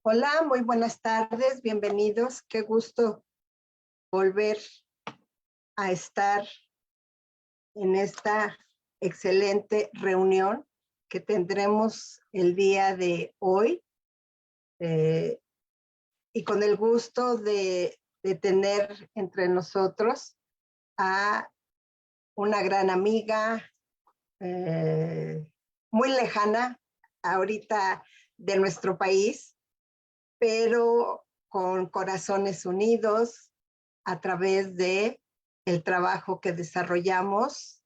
Hola, muy buenas tardes, bienvenidos. Qué gusto volver a estar en esta excelente reunión que tendremos el día de hoy eh, y con el gusto de tener entre nosotros a una gran amiga muy lejana ahorita de nuestro país, pero con corazones unidos a través de el trabajo que desarrollamos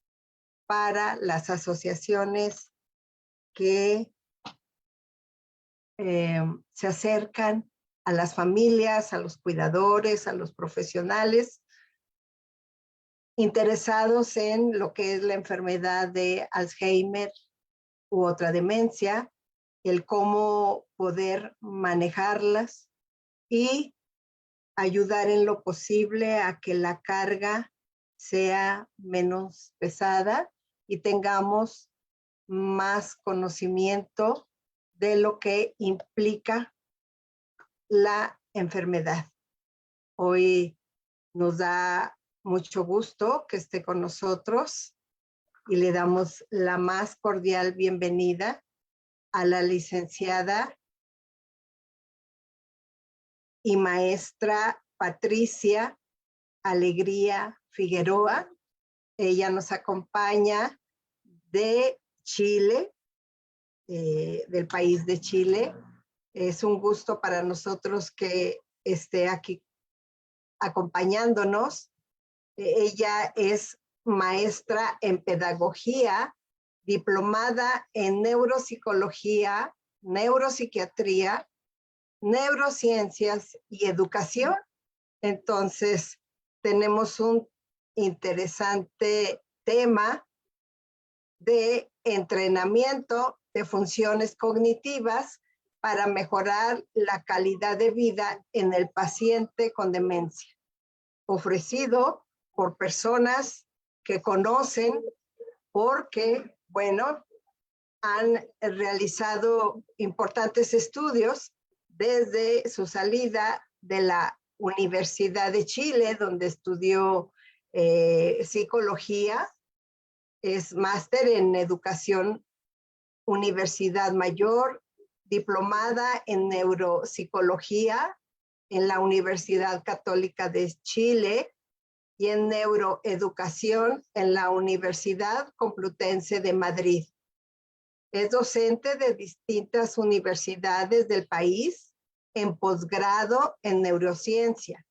para las asociaciones que se acercan a las familias, a los cuidadores, a los profesionales interesados en lo que es la enfermedad de Alzheimer u otra demencia, el cómo poder manejarlas y ayudar en lo posible a que la carga sea menos pesada y tengamos más conocimiento de lo que implica la enfermedad. Hoy nos da mucho gusto que esté con nosotros y le damos la más cordial bienvenida a la licenciada y maestra Patricia Alegría Figueroa. Ella nos acompaña de Chile, del país de Chile. Es un gusto para nosotros que esté aquí acompañándonos. Ella es maestra en pedagogía, diplomada en neuropsicología, neuropsiquiatría, neurociencias y educación. Entonces, tenemos un interesante tema de entrenamiento de funciones cognitivas para mejorar la calidad de vida en el paciente con demencia, ofrecido por personas que conocen porque, bueno, han realizado importantes estudios desde su salida de la Universidad de Chile, donde estudió psicología, es máster en educación, Universidad Mayor, diplomada en neuropsicología en la Universidad Católica de Chile y en neuroeducación en la Universidad Complutense de Madrid. Es docente de distintas universidades del país en posgrado en neurociencia.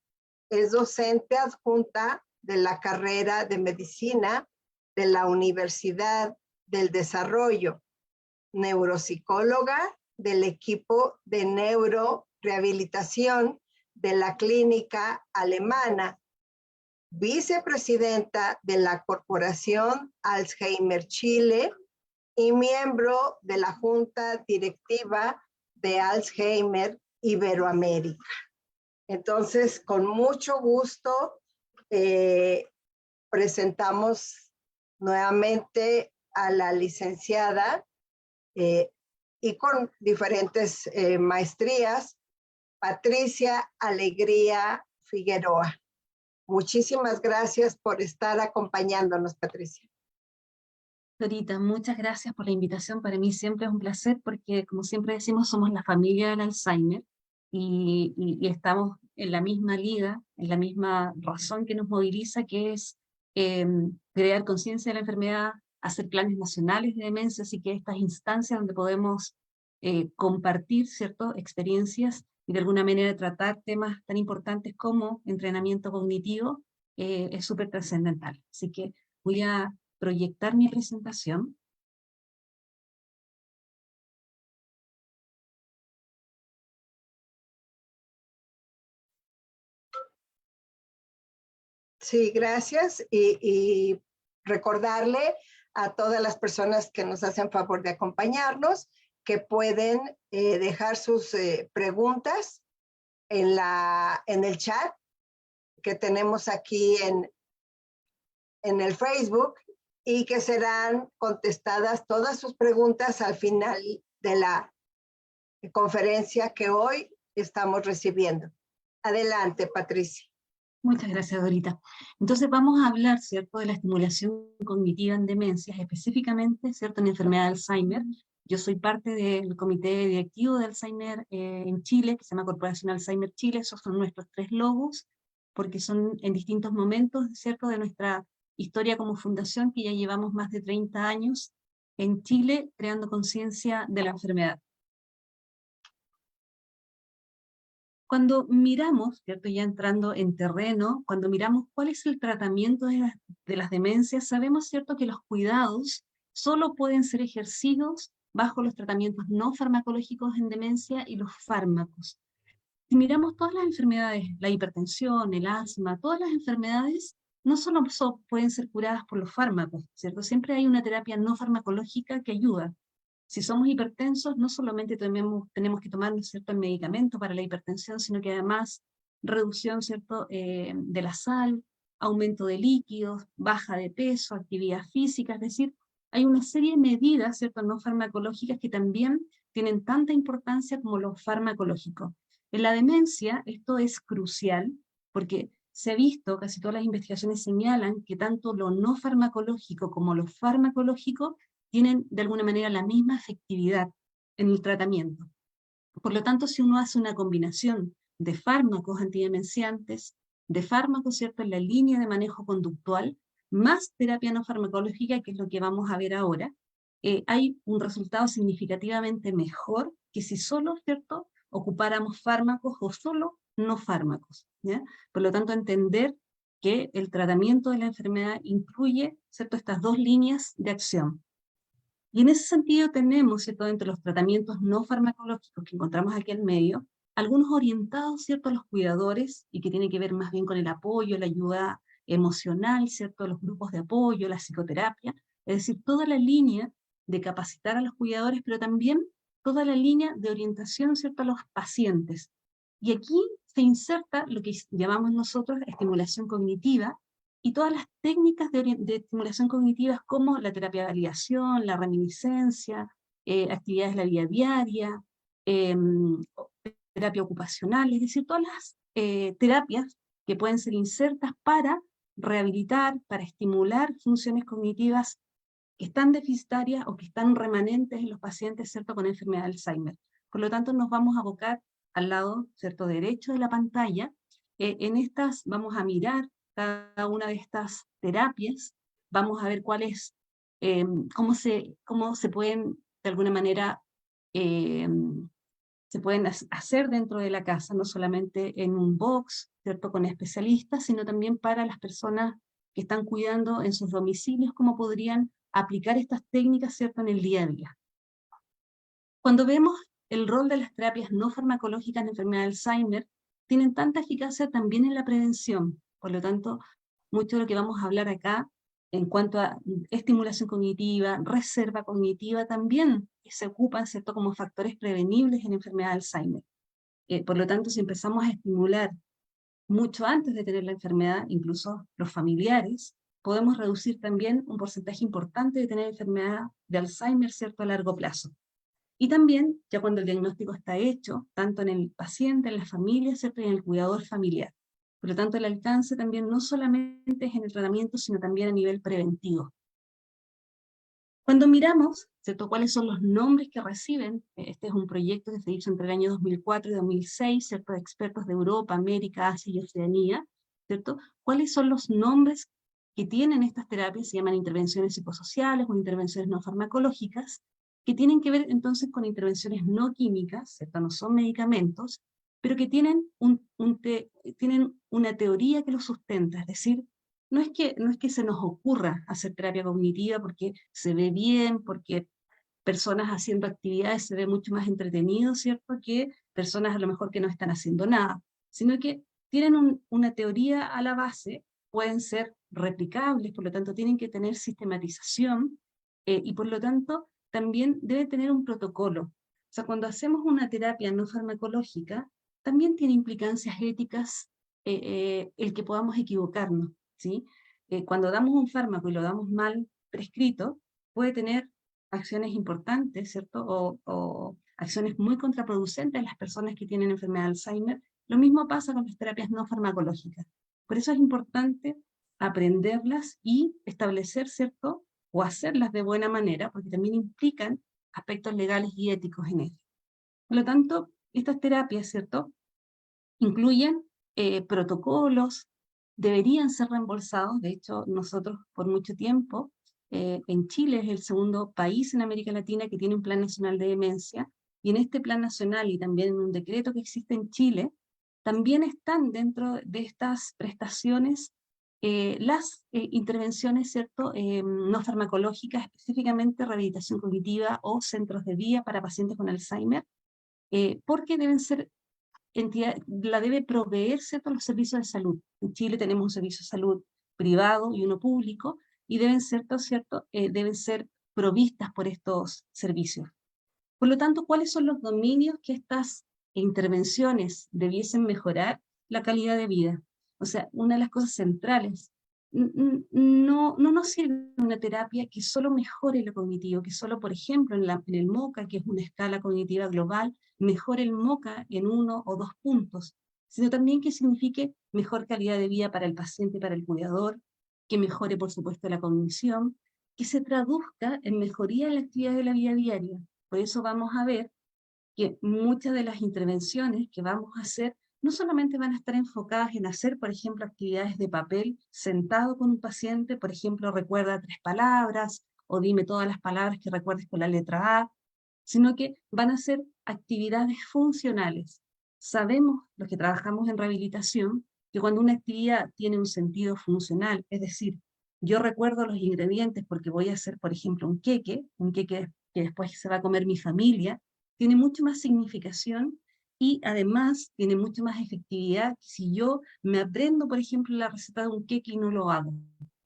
Es docente adjunta de la carrera de medicina de la Universidad del Desarrollo, neuropsicóloga del equipo de neurorehabilitación de la clínica alemana, vicepresidenta de la Corporación Alzheimer Chile y miembro de la Junta Directiva de Alzheimer Iberoamérica. Entonces, con mucho gusto, presentamos nuevamente a la licenciada y con diferentes maestrías, Patricia Alegría Figueroa. Muchísimas gracias por estar acompañándonos, Patricia. Dorita, muchas gracias por la invitación. Para mí siempre es un placer porque, como siempre decimos, somos la familia del Alzheimer y estamos en la misma liga, en la misma razón que nos moviliza, que es crear conciencia de la enfermedad, hacer planes nacionales de demencia, así que estas instancias donde podemos compartir, ¿cierto?, experiencias y de alguna manera tratar temas tan importantes como entrenamiento cognitivo es súper trascendental. Así que voy a proyectar mi presentación. Sí, gracias. Y recordarle a todas las personas que nos hacen favor de acompañarnos que pueden dejar sus preguntas en el chat que tenemos aquí en el Facebook y que serán contestadas todas sus preguntas al final conferencia que hoy estamos recibiendo. Adelante, Patricia. Muchas gracias, Dorita. Entonces vamos a hablar, ¿cierto?, de la estimulación cognitiva en demencias, específicamente, ¿cierto?, en enfermedad de Alzheimer. Yo soy parte del comité directivo de Alzheimer en Chile, que se llama Corporación Alzheimer Chile. Esos son nuestros 3 logos, porque son en distintos momentos, ¿cierto?, de nuestra historia como fundación, que ya llevamos más de 30 años en Chile creando conciencia de la enfermedad. Cuando miramos, ¿cierto?, ya entrando en terreno, cuando miramos cuál es el tratamiento de las demencias, sabemos, ¿cierto?, que los cuidados solo pueden ser ejercidos bajo los tratamientos no farmacológicos en demencia y los fármacos. Si miramos todas las enfermedades, la hipertensión, el asma, todas las enfermedades no solo pueden ser curadas por los fármacos, ¿cierto? Siempre hay una terapia no farmacológica que ayuda. Si somos hipertensos, no solamente tenemos que tomar, ¿cierto?, el medicamento para la hipertensión, sino que además reducción, ¿cierto?, de la sal, aumento de líquidos, baja de peso, actividad física, es decir, hay una serie de medidas, ¿cierto?, no farmacológicas que también tienen tanta importancia como los farmacológicos. En la demencia esto es crucial porque se ha visto, casi todas las investigaciones señalan que tanto lo no farmacológico como lo farmacológico tienen de alguna manera la misma efectividad en el tratamiento. Por lo tanto, si uno hace una combinación de fármacos antidemenciantes, de fármacos, ¿cierto?, en la línea de manejo conductual, más terapia no farmacológica, que es lo que vamos a ver ahora, hay un resultado significativamente mejor que si solo, ¿cierto?, ocupáramos fármacos o solo no fármacos, ¿ya? Por lo tanto, entender que el tratamiento de la enfermedad incluye, ¿cierto?, estas 2 líneas de acción. Y en ese sentido tenemos, ¿cierto?, entre los tratamientos no farmacológicos que encontramos aquí en medio, algunos orientados, ¿cierto?, a los cuidadores y que tienen que ver más bien con el apoyo, la ayuda emocional, ¿cierto?, los grupos de apoyo, la psicoterapia, es decir, toda la línea de capacitar a los cuidadores, pero también toda la línea de orientación, ¿cierto?, a los pacientes. Y aquí se inserta lo que llamamos nosotros estimulación cognitiva, y todas las técnicas de estimulación cognitiva como la terapia de validación, la reminiscencia, actividades de la vida diaria, eh, terapia ocupacional, es decir, todas las terapias que pueden ser insertas para rehabilitar, para estimular funciones cognitivas que están deficitarias o que están remanentes en los pacientes, ¿cierto?, con enfermedad de Alzheimer. Por lo tanto, nos vamos a abocar al lado, ¿cierto?, derecho de la pantalla. En estas vamos a mirar cada una de estas terapias, vamos a ver cuáles, cómo se pueden, de alguna manera, eh, se pueden hacer dentro de la casa, no solamente en un box, ¿cierto?, con especialistas, sino también para las personas que están cuidando en sus domicilios, cómo podrían aplicar estas técnicas, ¿cierto?, en el día a día. Cuando vemos el rol de las terapias no farmacológicas en enfermedad de Alzheimer, tienen tanta eficacia también en la prevención. Por lo tanto, mucho de lo que vamos a hablar acá en cuanto a estimulación cognitiva, reserva cognitiva, también se ocupan, ¿cierto?, como factores prevenibles en enfermedad de Alzheimer. Por lo tanto, si empezamos a estimular mucho antes de tener la enfermedad, incluso los familiares, podemos reducir también un porcentaje importante de tener enfermedad de Alzheimer, ¿cierto?, a largo plazo. Y también, ya cuando el diagnóstico está hecho, tanto en el paciente, en la familia, ¿cierto?, y en el cuidador familiar. Por lo tanto, el alcance también no solamente es en el tratamiento, sino también a nivel preventivo. Cuando miramos, ¿cierto?, cuáles son los nombres que reciben, este es un proyecto que se hizo entre el año 2004 y 2006, ¿cierto?, de expertos de Europa, América, Asia y Oceanía, ¿cierto?, cuáles son los nombres que tienen estas terapias, se llaman intervenciones psicosociales o intervenciones no farmacológicas, que tienen que ver entonces con intervenciones no químicas, ¿cierto?, no son medicamentos, pero que tienen una teoría que los sustenta, es decir, no es que se nos ocurra hacer terapia cognitiva porque se ve bien, porque personas haciendo actividades se ve mucho más entretenido, ¿cierto?, que personas a lo mejor que no están haciendo nada, sino que tienen una teoría a la base, pueden ser replicables, por lo tanto tienen que tener sistematización, y por lo tanto también debe tener un protocolo. O sea, cuando hacemos una terapia no farmacológica, también tiene implicancias éticas el que podamos equivocarnos, ¿sí? Cuando damos un fármaco y lo damos mal prescrito, puede tener acciones importantes, ¿cierto? O acciones muy contraproducentes en las personas que tienen enfermedad de Alzheimer. Lo mismo pasa con las terapias no farmacológicas. Por eso es importante aprenderlas y establecer, ¿cierto?, o hacerlas de buena manera, porque también implican aspectos legales y éticos en ello. Por lo tanto, estas terapias, ¿cierto?, incluyen protocolos, deberían ser reembolsados. De hecho, nosotros por mucho tiempo, en Chile es el segundo país en América Latina que tiene un plan nacional de demencia, y en este plan nacional y también en un decreto que existe en Chile, también están dentro de estas prestaciones las intervenciones, ¿cierto?, no farmacológicas, específicamente rehabilitación cognitiva o centros de día para pacientes con Alzheimer, porque deben ser entidad, la debe proveer, ¿cierto?, los servicios de salud. En Chile tenemos un servicio de salud privado y uno público, y deben ser, ¿cierto?, deben ser provistas por estos servicios. Por lo tanto, ¿cuáles son los dominios que estas intervenciones debiesen mejorar? La calidad de vida. O sea, una de las cosas centrales, no nos sirve una terapia que solo mejore lo cognitivo, que solo, por ejemplo, en el MoCA, que es una escala cognitiva global, mejore el MoCA en 1 o 2 puntos, sino también que signifique mejor calidad de vida para el paciente y para el cuidador, que mejore, por supuesto, la cognición, que se traduzca en mejoría de la actividad de la vida diaria. Por eso vamos a ver que muchas de las intervenciones que vamos a hacer no solamente van a estar enfocadas en hacer, por ejemplo, actividades de papel sentado con un paciente, por ejemplo, recuerda 3 palabras, o dime todas las palabras que recuerdes con la letra A, sino que van a ser actividades funcionales. Sabemos, los que trabajamos en rehabilitación, que cuando una actividad tiene un sentido funcional, es decir, yo recuerdo los ingredientes porque voy a hacer, por ejemplo, un queque que después se va a comer mi familia, tiene mucho más significación y además tiene mucho más efectividad que si yo me aprendo, por ejemplo, la receta de un queque y no lo hago,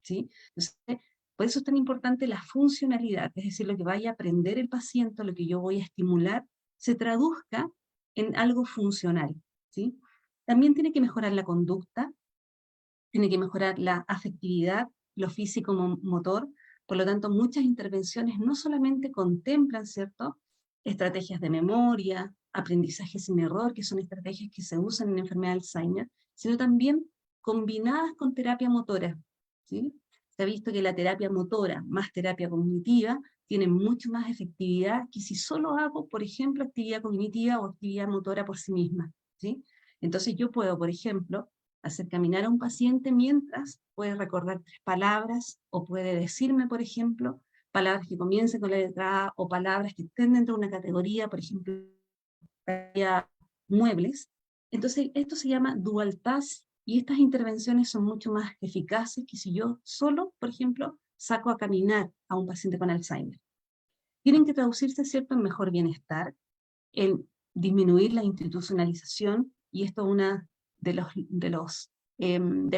¿sí? Entonces, por eso es tan importante la funcionalidad, es decir, lo que vaya a aprender el paciente, lo que yo voy a estimular, se traduzca en algo funcional, ¿sí? También tiene que mejorar la conducta, tiene que mejorar la afectividad, lo físico-motor. Por lo tanto, muchas intervenciones no solamente contemplan, ¿cierto?, estrategias de memoria, aprendizaje sin error, que son estrategias que se usan en la enfermedad de Alzheimer, sino también combinadas con terapia motora, ¿sí? Se ha visto que la terapia motora más terapia cognitiva tiene mucho más efectividad que si solo hago, por ejemplo, actividad cognitiva o actividad motora por sí misma, ¿sí? Entonces yo puedo, por ejemplo, hacer caminar a un paciente mientras puede recordar 3 palabras o puede decirme, por ejemplo, palabras que comiencen con la letra A o palabras que estén dentro de una categoría, por ejemplo, muebles. Entonces, esto se llama dual task y estas intervenciones son mucho más eficaces que si yo solo, por ejemplo, saco a caminar a un paciente con Alzheimer. Tienen que traducirse, ¿cierto?, en mejor bienestar, en disminuir la institucionalización, y esto es una de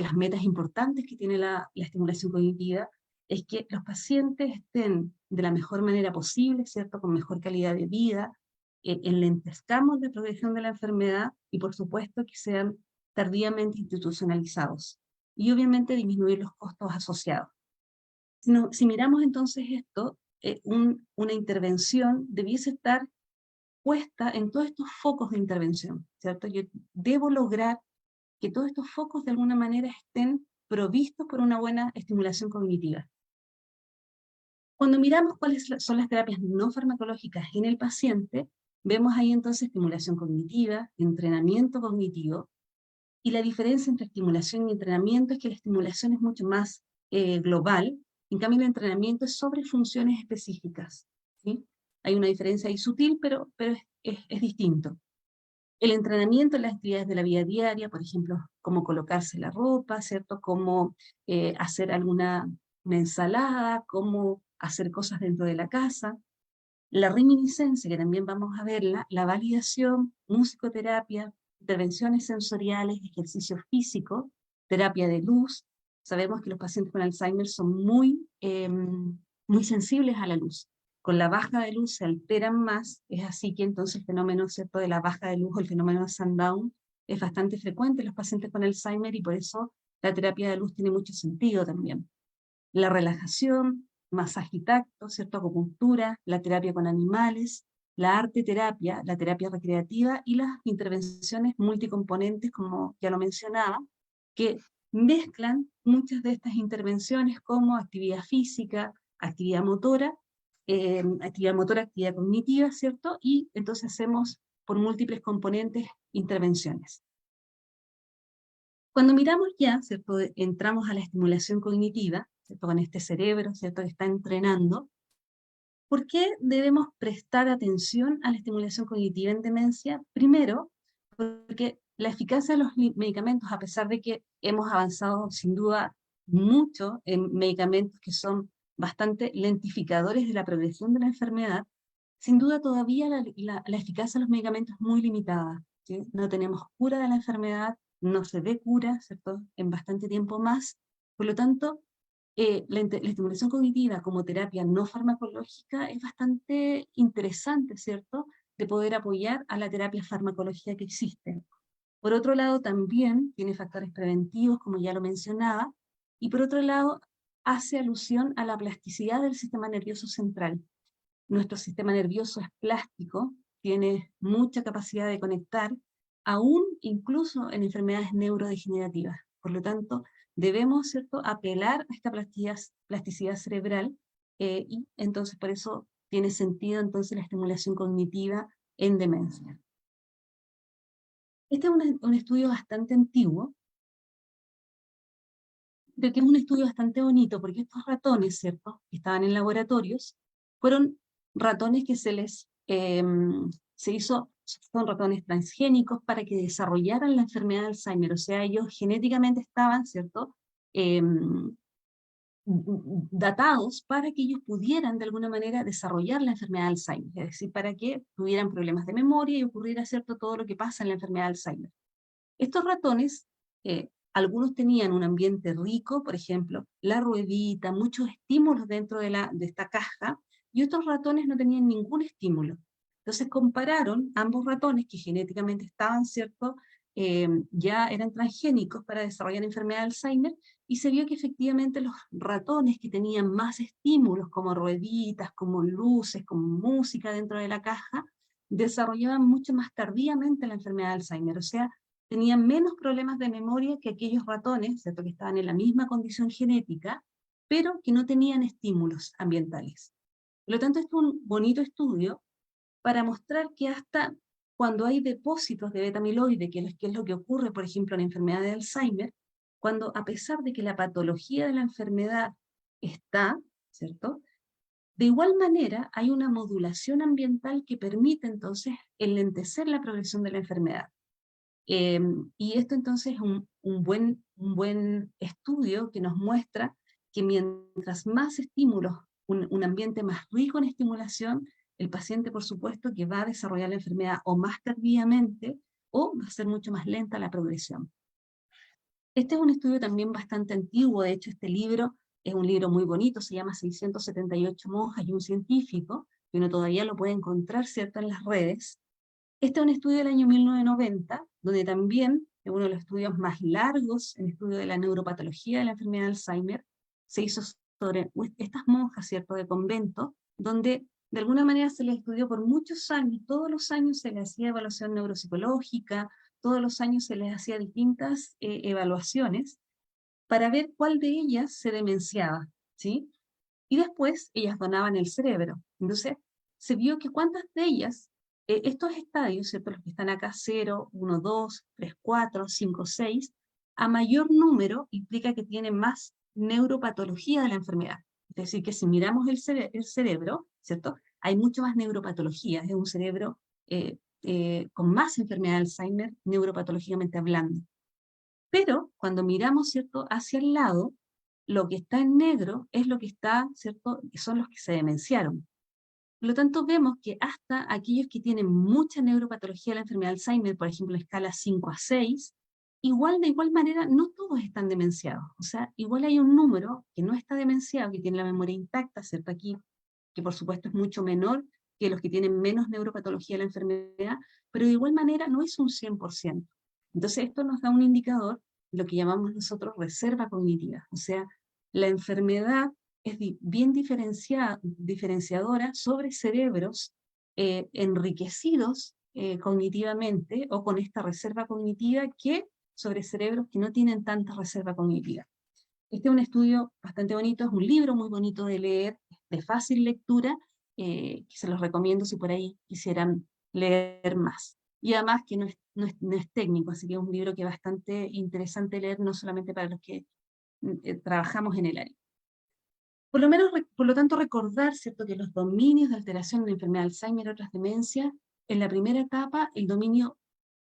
las metas importantes que tiene la estimulación cognitiva, es que los pacientes estén de la mejor manera posible, ¿cierto?, con mejor calidad de vida, enlentezcamos la progresión de la enfermedad y por supuesto que sean tardíamente institucionalizados. Y obviamente disminuir los costos asociados. Si miramos entonces esto, una intervención debiese estar puesta en todos estos focos de intervención, ¿cierto? Yo debo lograr que todos estos focos de alguna manera estén provistos por una buena estimulación cognitiva. Cuando miramos cuáles son las terapias no farmacológicas en el paciente, vemos ahí entonces estimulación cognitiva, entrenamiento cognitivo, y la diferencia entre estimulación y entrenamiento es que la estimulación es mucho más global, en cambio el entrenamiento es sobre funciones específicas, ¿sí? Hay una diferencia ahí sutil, pero es distinto. El entrenamiento en las actividades de la vida diaria, por ejemplo, cómo colocarse la ropa, ¿cierto? Cómo hacer una ensalada, cómo hacer cosas dentro de la casa. La reminiscencia, que también vamos a verla, la validación, musicoterapia, intervenciones sensoriales, ejercicio físico, terapia de luz. Sabemos que los pacientes con Alzheimer son muy sensibles a la luz. Con la baja de luz se alteran más, es así que entonces el fenómeno, ¿cierto?, de la baja de luz o el fenómeno de sundown es bastante frecuente en los pacientes con Alzheimer y por eso la terapia de luz tiene mucho sentido también. La relajación, masaje y tacto, ¿cierto?, acupuntura, la terapia con animales, la arte terapia, la terapia recreativa y las intervenciones multicomponentes, como ya lo mencionaba, que mezclan muchas de estas intervenciones como actividad física, actividad motora, actividad cognitiva, ¿cierto? Y entonces hacemos por múltiples componentes intervenciones. Cuando miramos ya, ¿cierto? Entramos a la estimulación cognitiva, ¿cierto? Con este cerebro, ¿cierto? Que está entrenando. ¿Por qué debemos prestar atención a la estimulación cognitiva en demencia? Primero, porque la eficacia de los medicamentos, a pesar de que hemos avanzado sin duda mucho en medicamentos que son bastante lentificadores de la progresión de la enfermedad, sin duda todavía la eficacia de los medicamentos es muy limitada, ¿sí? No tenemos cura de la enfermedad, no se ve cura, ¿cierto? En bastante tiempo más. Por lo tanto, la estimulación cognitiva como terapia no farmacológica es bastante interesante, ¿cierto?, de poder apoyar a la terapia farmacológica que existe. Por otro lado, también tiene factores preventivos, como ya lo mencionaba, y por otro lado, hace alusión a la plasticidad del sistema nervioso central. Nuestro sistema nervioso es plástico, tiene mucha capacidad de conectar, aún incluso en enfermedades neurodegenerativas. Por lo tanto, debemos, ¿cierto?, apelar a esta plasticidad cerebral, y entonces por eso tiene sentido entonces la estimulación cognitiva en demencia. Este es un estudio bastante antiguo, pero que es un estudio bastante bonito, porque estos ratones, ¿cierto?, que estaban en laboratorios, fueron ratones que son ratones transgénicos para que desarrollaran la enfermedad de Alzheimer, o sea, ellos genéticamente estaban, ¿cierto?, datados para que ellos pudieran de alguna manera desarrollar la enfermedad de Alzheimer, es decir, para que tuvieran problemas de memoria y ocurriera, ¿cierto?, todo lo que pasa en la enfermedad de Alzheimer. Estos ratones, algunos tenían un ambiente rico, por ejemplo, la ruedita, muchos estímulos dentro de esta caja, y otros ratones no tenían ningún estímulo. Entonces compararon ambos ratones que genéticamente estaban, ¿cierto?, ya eran transgénicos para desarrollar enfermedad de Alzheimer, y se vio que efectivamente los ratones que tenían más estímulos, como rueditas, como luces, como música dentro de la caja, desarrollaban mucho más tardíamente la enfermedad de Alzheimer, o sea, tenían menos problemas de memoria que aquellos ratones, ¿cierto?, que estaban en la misma condición genética, pero que no tenían estímulos ambientales. Por lo tanto, esto es un bonito estudio para mostrar que hasta cuando hay depósitos de beta-amiloide, que es lo que ocurre, por ejemplo, en la enfermedad de Alzheimer, cuando a pesar de que la patología de la enfermedad está, ¿cierto?, de igual manera hay una modulación ambiental que permite entonces enlentecer la progresión de la enfermedad. Y esto entonces es un buen estudio que nos muestra que mientras más estímulos, un ambiente más rico en estimulación, el paciente por supuesto que va a desarrollar la enfermedad o más tardíamente o va a ser mucho más lenta la progresión. Este es un estudio también bastante antiguo, de hecho este libro es un libro muy bonito, se llama 678 monjas y un científico, que uno todavía lo puede encontrar, ¿cierto?, en las redes. Este es un estudio del año 1990, donde también es uno de los estudios más largos en estudio de la neuropatología de la enfermedad de Alzheimer. Se hizo sobre estas monjas, ¿cierto?, de convento, donde de alguna manera se les estudió por muchos años, todos los años se les hacía evaluación neuropsicológica, todos los años se les hacía distintas evaluaciones para ver cuál de ellas se demenciaba, ¿sí? Y después ellas donaban el cerebro. Entonces, se vio que cuántas de ellas, estos estadios, ¿cierto?, los que están acá, 0, 1, 2, 3, 4, 5, 6, a mayor número implica que tienen más neuropatología de la enfermedad. Es decir, que si miramos el cerebro, ¿cierto?, hay mucho más neuropatología, es un cerebro con más enfermedad de Alzheimer, neuropatológicamente hablando. Pero cuando miramos, ¿cierto?, hacia el lado, lo que está en negro es lo que está, ¿cierto?, son los que se demenciaron. Por lo tanto, vemos que hasta aquellos que tienen mucha neuropatología de la enfermedad de Alzheimer, por ejemplo, en escala 5 a 6, de igual manera, no todos están demenciados. O sea, igual hay un número que no está demenciado, que tiene la memoria intacta, ¿cierto?, aquí, que por supuesto es mucho menor que los que tienen menos neuropatología de la enfermedad, pero de igual manera no es un 100%. Entonces, esto nos da un indicador, lo que llamamos nosotros reserva cognitiva. O sea, la enfermedad es bien diferenciadora sobre cerebros enriquecidos cognitivamente o con esta reserva cognitiva que sobre cerebros que no tienen tanta reserva cognitiva. Este es un estudio bastante bonito, es un libro muy bonito de leer, de fácil lectura, que se los recomiendo si por ahí quisieran leer más. Y además que no es técnico, así que es un libro que es bastante interesante leer, no solamente para los que trabajamos en el área. Por lo tanto, recordar, ¿cierto?, que los dominios de alteración en la enfermedad de Alzheimer y otras demencias, en la primera etapa, el dominio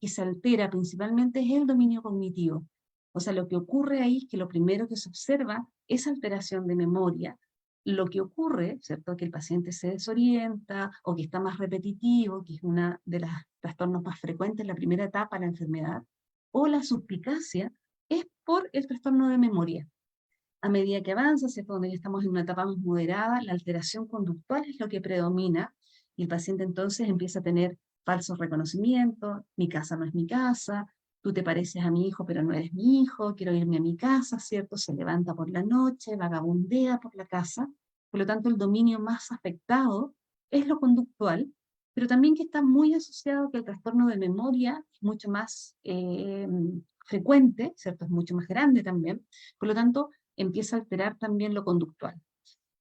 que se altera principalmente es el dominio cognitivo. O sea, lo que ocurre ahí es que lo primero que se observa es alteración de memoria. Lo que ocurre, ¿cierto?, que el paciente se desorienta o que está más repetitivo, que es una de los trastornos más frecuentes en la primera etapa de la enfermedad, o la suspicacia, es por el trastorno de memoria. A medida que avanza, ¿cierto?, donde ya estamos en una etapa más moderada, la alteración conductual es lo que predomina y el paciente entonces empieza a tener falsos reconocimientos: mi casa no es mi casa, tú te pareces a mi hijo pero no eres mi hijo, quiero irme a mi casa, ¿cierto? Se levanta por la noche, vagabundea por la casa. Por lo tanto, el dominio más afectado es lo conductual, pero también que está muy asociado que el trastorno de memoria es mucho más frecuente, ¿cierto? Es mucho más grande también. Por lo tanto, empieza a alterar también lo conductual.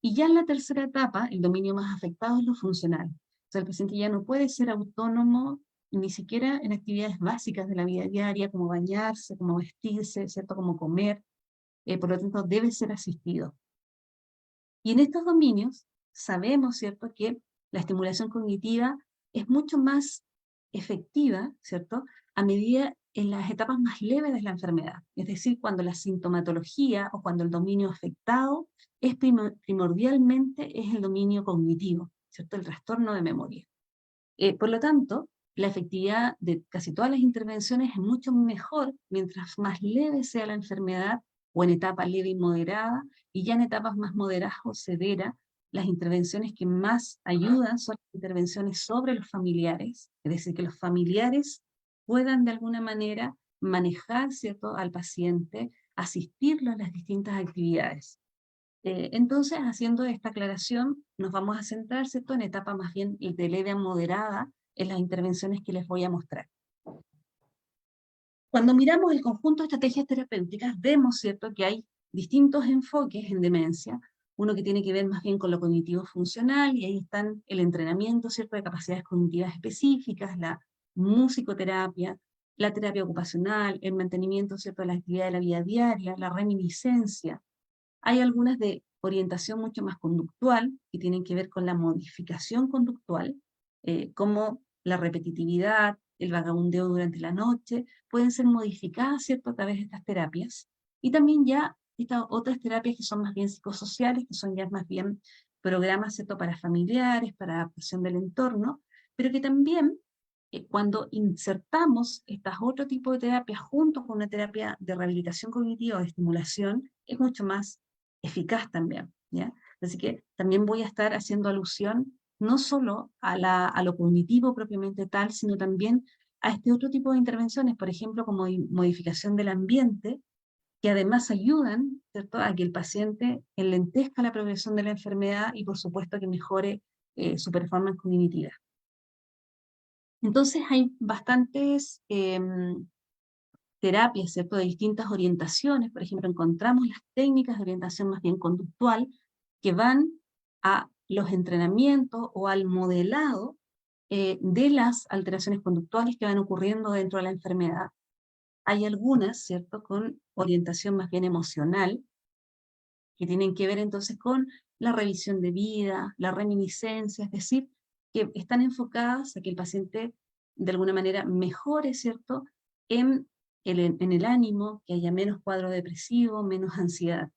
Y ya en la tercera etapa, el dominio más afectado es lo funcional. O sea, el paciente ya no puede ser autónomo ni siquiera en actividades básicas de la vida diaria, como bañarse, como vestirse, ¿cierto?, como comer. Por lo tanto, debe ser asistido. Y en estos dominios sabemos, ¿cierto?, que la estimulación cognitiva es mucho más efectiva, ¿cierto?, a medida en las etapas más leves de la enfermedad. Es decir, cuando la sintomatología o cuando el dominio afectado es primordialmente es el dominio cognitivo, ¿cierto?, el trastorno de memoria. Por lo tanto, la efectividad de casi todas las intervenciones es mucho mejor mientras más leve sea la enfermedad, o en etapa leve y moderada, y ya en etapas más moderadas o severas, las intervenciones que más ayudan son las intervenciones sobre los familiares, es decir, que los familiares puedan de alguna manera manejar, ¿cierto?, al paciente, asistirlo en las distintas actividades. Entonces, haciendo esta aclaración, nos vamos a centrar, ¿cierto?, en etapa más bien de leve a moderada en las intervenciones que les voy a mostrar. Cuando miramos el conjunto de estrategias terapéuticas, vemos, ¿cierto?, que hay distintos enfoques en demencia, uno que tiene que ver más bien con lo cognitivo funcional, y ahí están el entrenamiento, ¿cierto?, de capacidades cognitivas específicas, la musicoterapia, la terapia ocupacional, el mantenimiento, ¿cierto?, de la actividad de la vida diaria, la reminiscencia. Hay algunas de orientación mucho más conductual, que tienen que ver con la modificación conductual, como la repetitividad, el vagabundeo durante la noche, pueden ser modificadas, ¿cierto?, a través de estas terapias. Y también ya estas otras terapias que son más bien psicosociales, que son ya más bien programas, ¿cierto?, para familiares, para adaptación del entorno, pero que también cuando insertamos estas otro tipo de terapias junto con una terapia de rehabilitación cognitiva o de estimulación, es mucho más eficaz también, ¿ya? Así que también voy a estar haciendo alusión no solo a lo cognitivo propiamente tal, sino también a este otro tipo de intervenciones, por ejemplo, como modificación del ambiente, que además ayudan, ¿cierto?, a que el paciente enlentezca la progresión de la enfermedad y, por supuesto, que mejore su performance cognitiva. Entonces hay bastantes terapias, ¿cierto?, de distintas orientaciones. Por ejemplo, encontramos las técnicas de orientación más bien conductual que van a los entrenamientos o al modelado de las alteraciones conductuales que van ocurriendo dentro de la enfermedad. Hay algunas, ¿cierto?, con orientación más bien emocional, que tienen que ver entonces con la revisión de vida, la reminiscencia, es decir, que están enfocadas a que el paciente de alguna manera mejore, ¿cierto?, en el ánimo, que haya menos cuadro depresivo, menos ansiedad.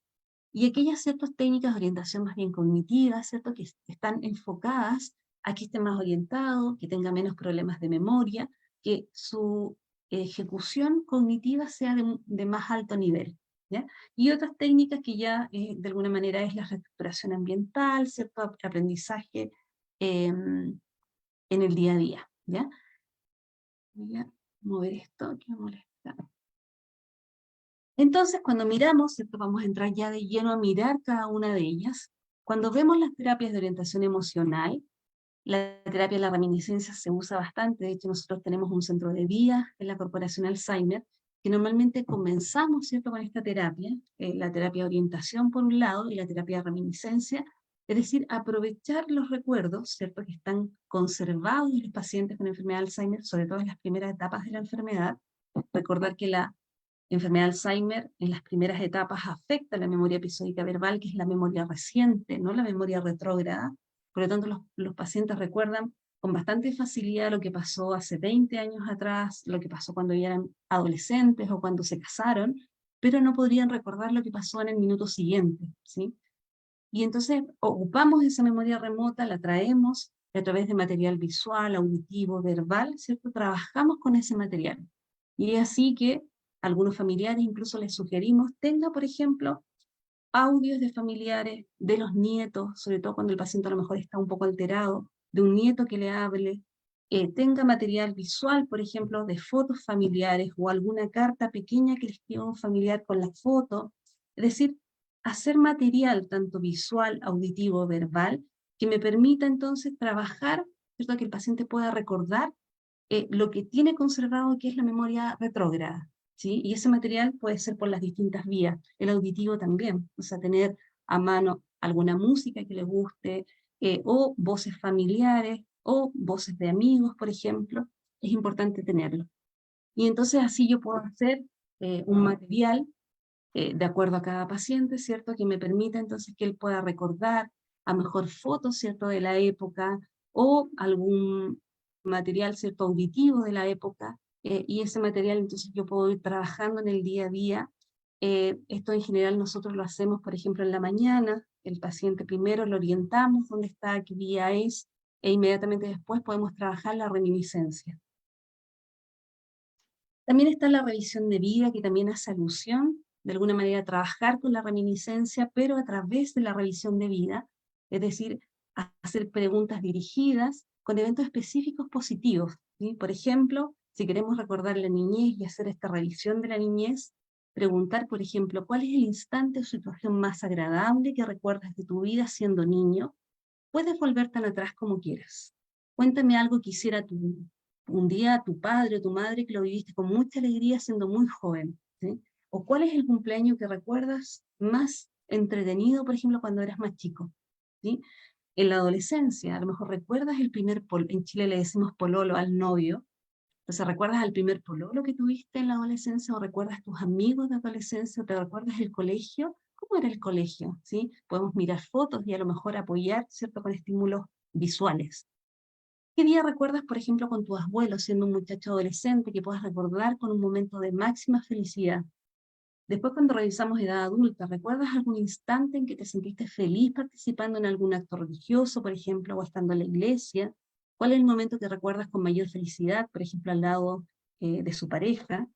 Y aquellas ciertas técnicas de orientación más bien cognitiva, ¿cierto?, que están enfocadas a que esté más orientado, que tenga menos problemas de memoria, que su ejecución cognitiva sea de más alto nivel, ¿ya? Y otras técnicas que ya de alguna manera es la reestructuración ambiental, ¿cierto?, aprendizaje en el día a día, ¿ya? Voy a mover esto que me molesta. Entonces, cuando miramos, ¿cierto?, vamos a entrar ya de lleno a mirar cada una de ellas. Cuando vemos las terapias de orientación emocional, La terapia de la reminiscencia se usa bastante, de hecho nosotros tenemos un centro de día en la Corporación Alzheimer, que normalmente comenzamos, ¿cierto?, con esta terapia, la terapia de orientación por un lado y la terapia de reminiscencia, es decir, aprovechar los recuerdos, ¿cierto?, que están conservados en los pacientes con enfermedad de Alzheimer, sobre todo en las primeras etapas de la enfermedad. Recordar que la enfermedad de Alzheimer en las primeras etapas afecta la memoria episódica verbal, que es la memoria reciente, no la memoria retrógrada. Por lo tanto, los pacientes recuerdan con bastante facilidad lo que pasó hace 20 años atrás, lo que pasó cuando eran adolescentes o cuando se casaron, pero no podrían recordar lo que pasó en el minuto siguiente, ¿sí? Y entonces ocupamos esa memoria remota, la traemos a través de material visual, auditivo, verbal, ¿cierto? Trabajamos con ese material. Y es así que algunos familiares incluso les sugerimos, tenga, por ejemplo, audios de familiares, de los nietos, sobre todo cuando el paciente a lo mejor está un poco alterado, de un nieto que le hable, tenga material visual, por ejemplo, de fotos familiares o alguna carta pequeña que le escriba un familiar con la foto. Es decir, hacer material tanto visual, auditivo, verbal, que me permita entonces trabajar, ¿cierto?, que el paciente pueda recordar lo que tiene conservado, que es la memoria retrógrada, ¿sí? Y ese material puede ser por las distintas vías, el auditivo también, o sea, tener a mano alguna música que le guste, o voces familiares, o voces de amigos, por ejemplo, es importante tenerlo. Y entonces así yo puedo hacer un material de acuerdo a cada paciente, ¿cierto? Que me permita entonces que él pueda recordar a mejor fotos, ¿cierto?, de la época, o algún material, ¿cierto?, auditivo de la época, y ese material entonces yo puedo ir trabajando en el día a día. Esto en general nosotros lo hacemos, por ejemplo, en la mañana, el paciente primero lo orientamos dónde está, qué día es, e inmediatamente después podemos trabajar la reminiscencia. También está la revisión de vida, que también hace alusión, de alguna manera, a trabajar con la reminiscencia, pero a través de la revisión de vida, es decir, a hacer preguntas dirigidas con eventos específicos positivos, ¿sí? Por ejemplo, si queremos recordar la niñez y hacer esta revisión de la niñez, preguntar, por ejemplo, ¿cuál es el instante o situación más agradable que recuerdas de tu vida siendo niño? Puedes volver tan atrás como quieras. Cuéntame algo que hiciera un día tu padre o tu madre que lo viviste con mucha alegría siendo muy joven, ¿sí? O cuál es el cumpleaños que recuerdas más entretenido, por ejemplo, cuando eras más chico, ¿sí? En la adolescencia, a lo mejor recuerdas el primer en Chile le decimos pololo al novio, entonces recuerdas el primer pololo que tuviste en la adolescencia, o recuerdas tus amigos de adolescencia, o te recuerdas el colegio. ¿Cómo era el colegio? ¿Sí? Podemos mirar fotos y a lo mejor apoyar, ¿cierto?, con estímulos visuales. ¿Qué día recuerdas, por ejemplo, con tus abuelos siendo un muchacho adolescente que puedas recordar con un momento de máxima felicidad? Después, cuando revisamos edad adulta, ¿recuerdas algún instante en que te sentiste feliz participando en algún acto religioso, por ejemplo, o estando en la iglesia? ¿Cuál es el momento que recuerdas con mayor felicidad, por ejemplo, al lado de su pareja?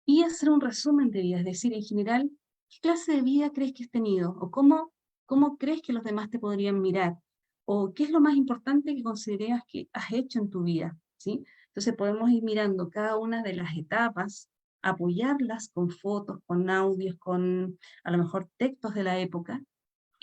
Y hacer un resumen de vida, es decir, en general, ¿qué clase de vida crees que has tenido? ¿O cómo crees que los demás te podrían mirar? ¿O qué es lo más importante que consideras que has hecho en tu vida? ¿Sí? Entonces podemos ir mirando cada una de las etapas, apoyarlas con fotos, con audios, con a lo mejor textos de la época,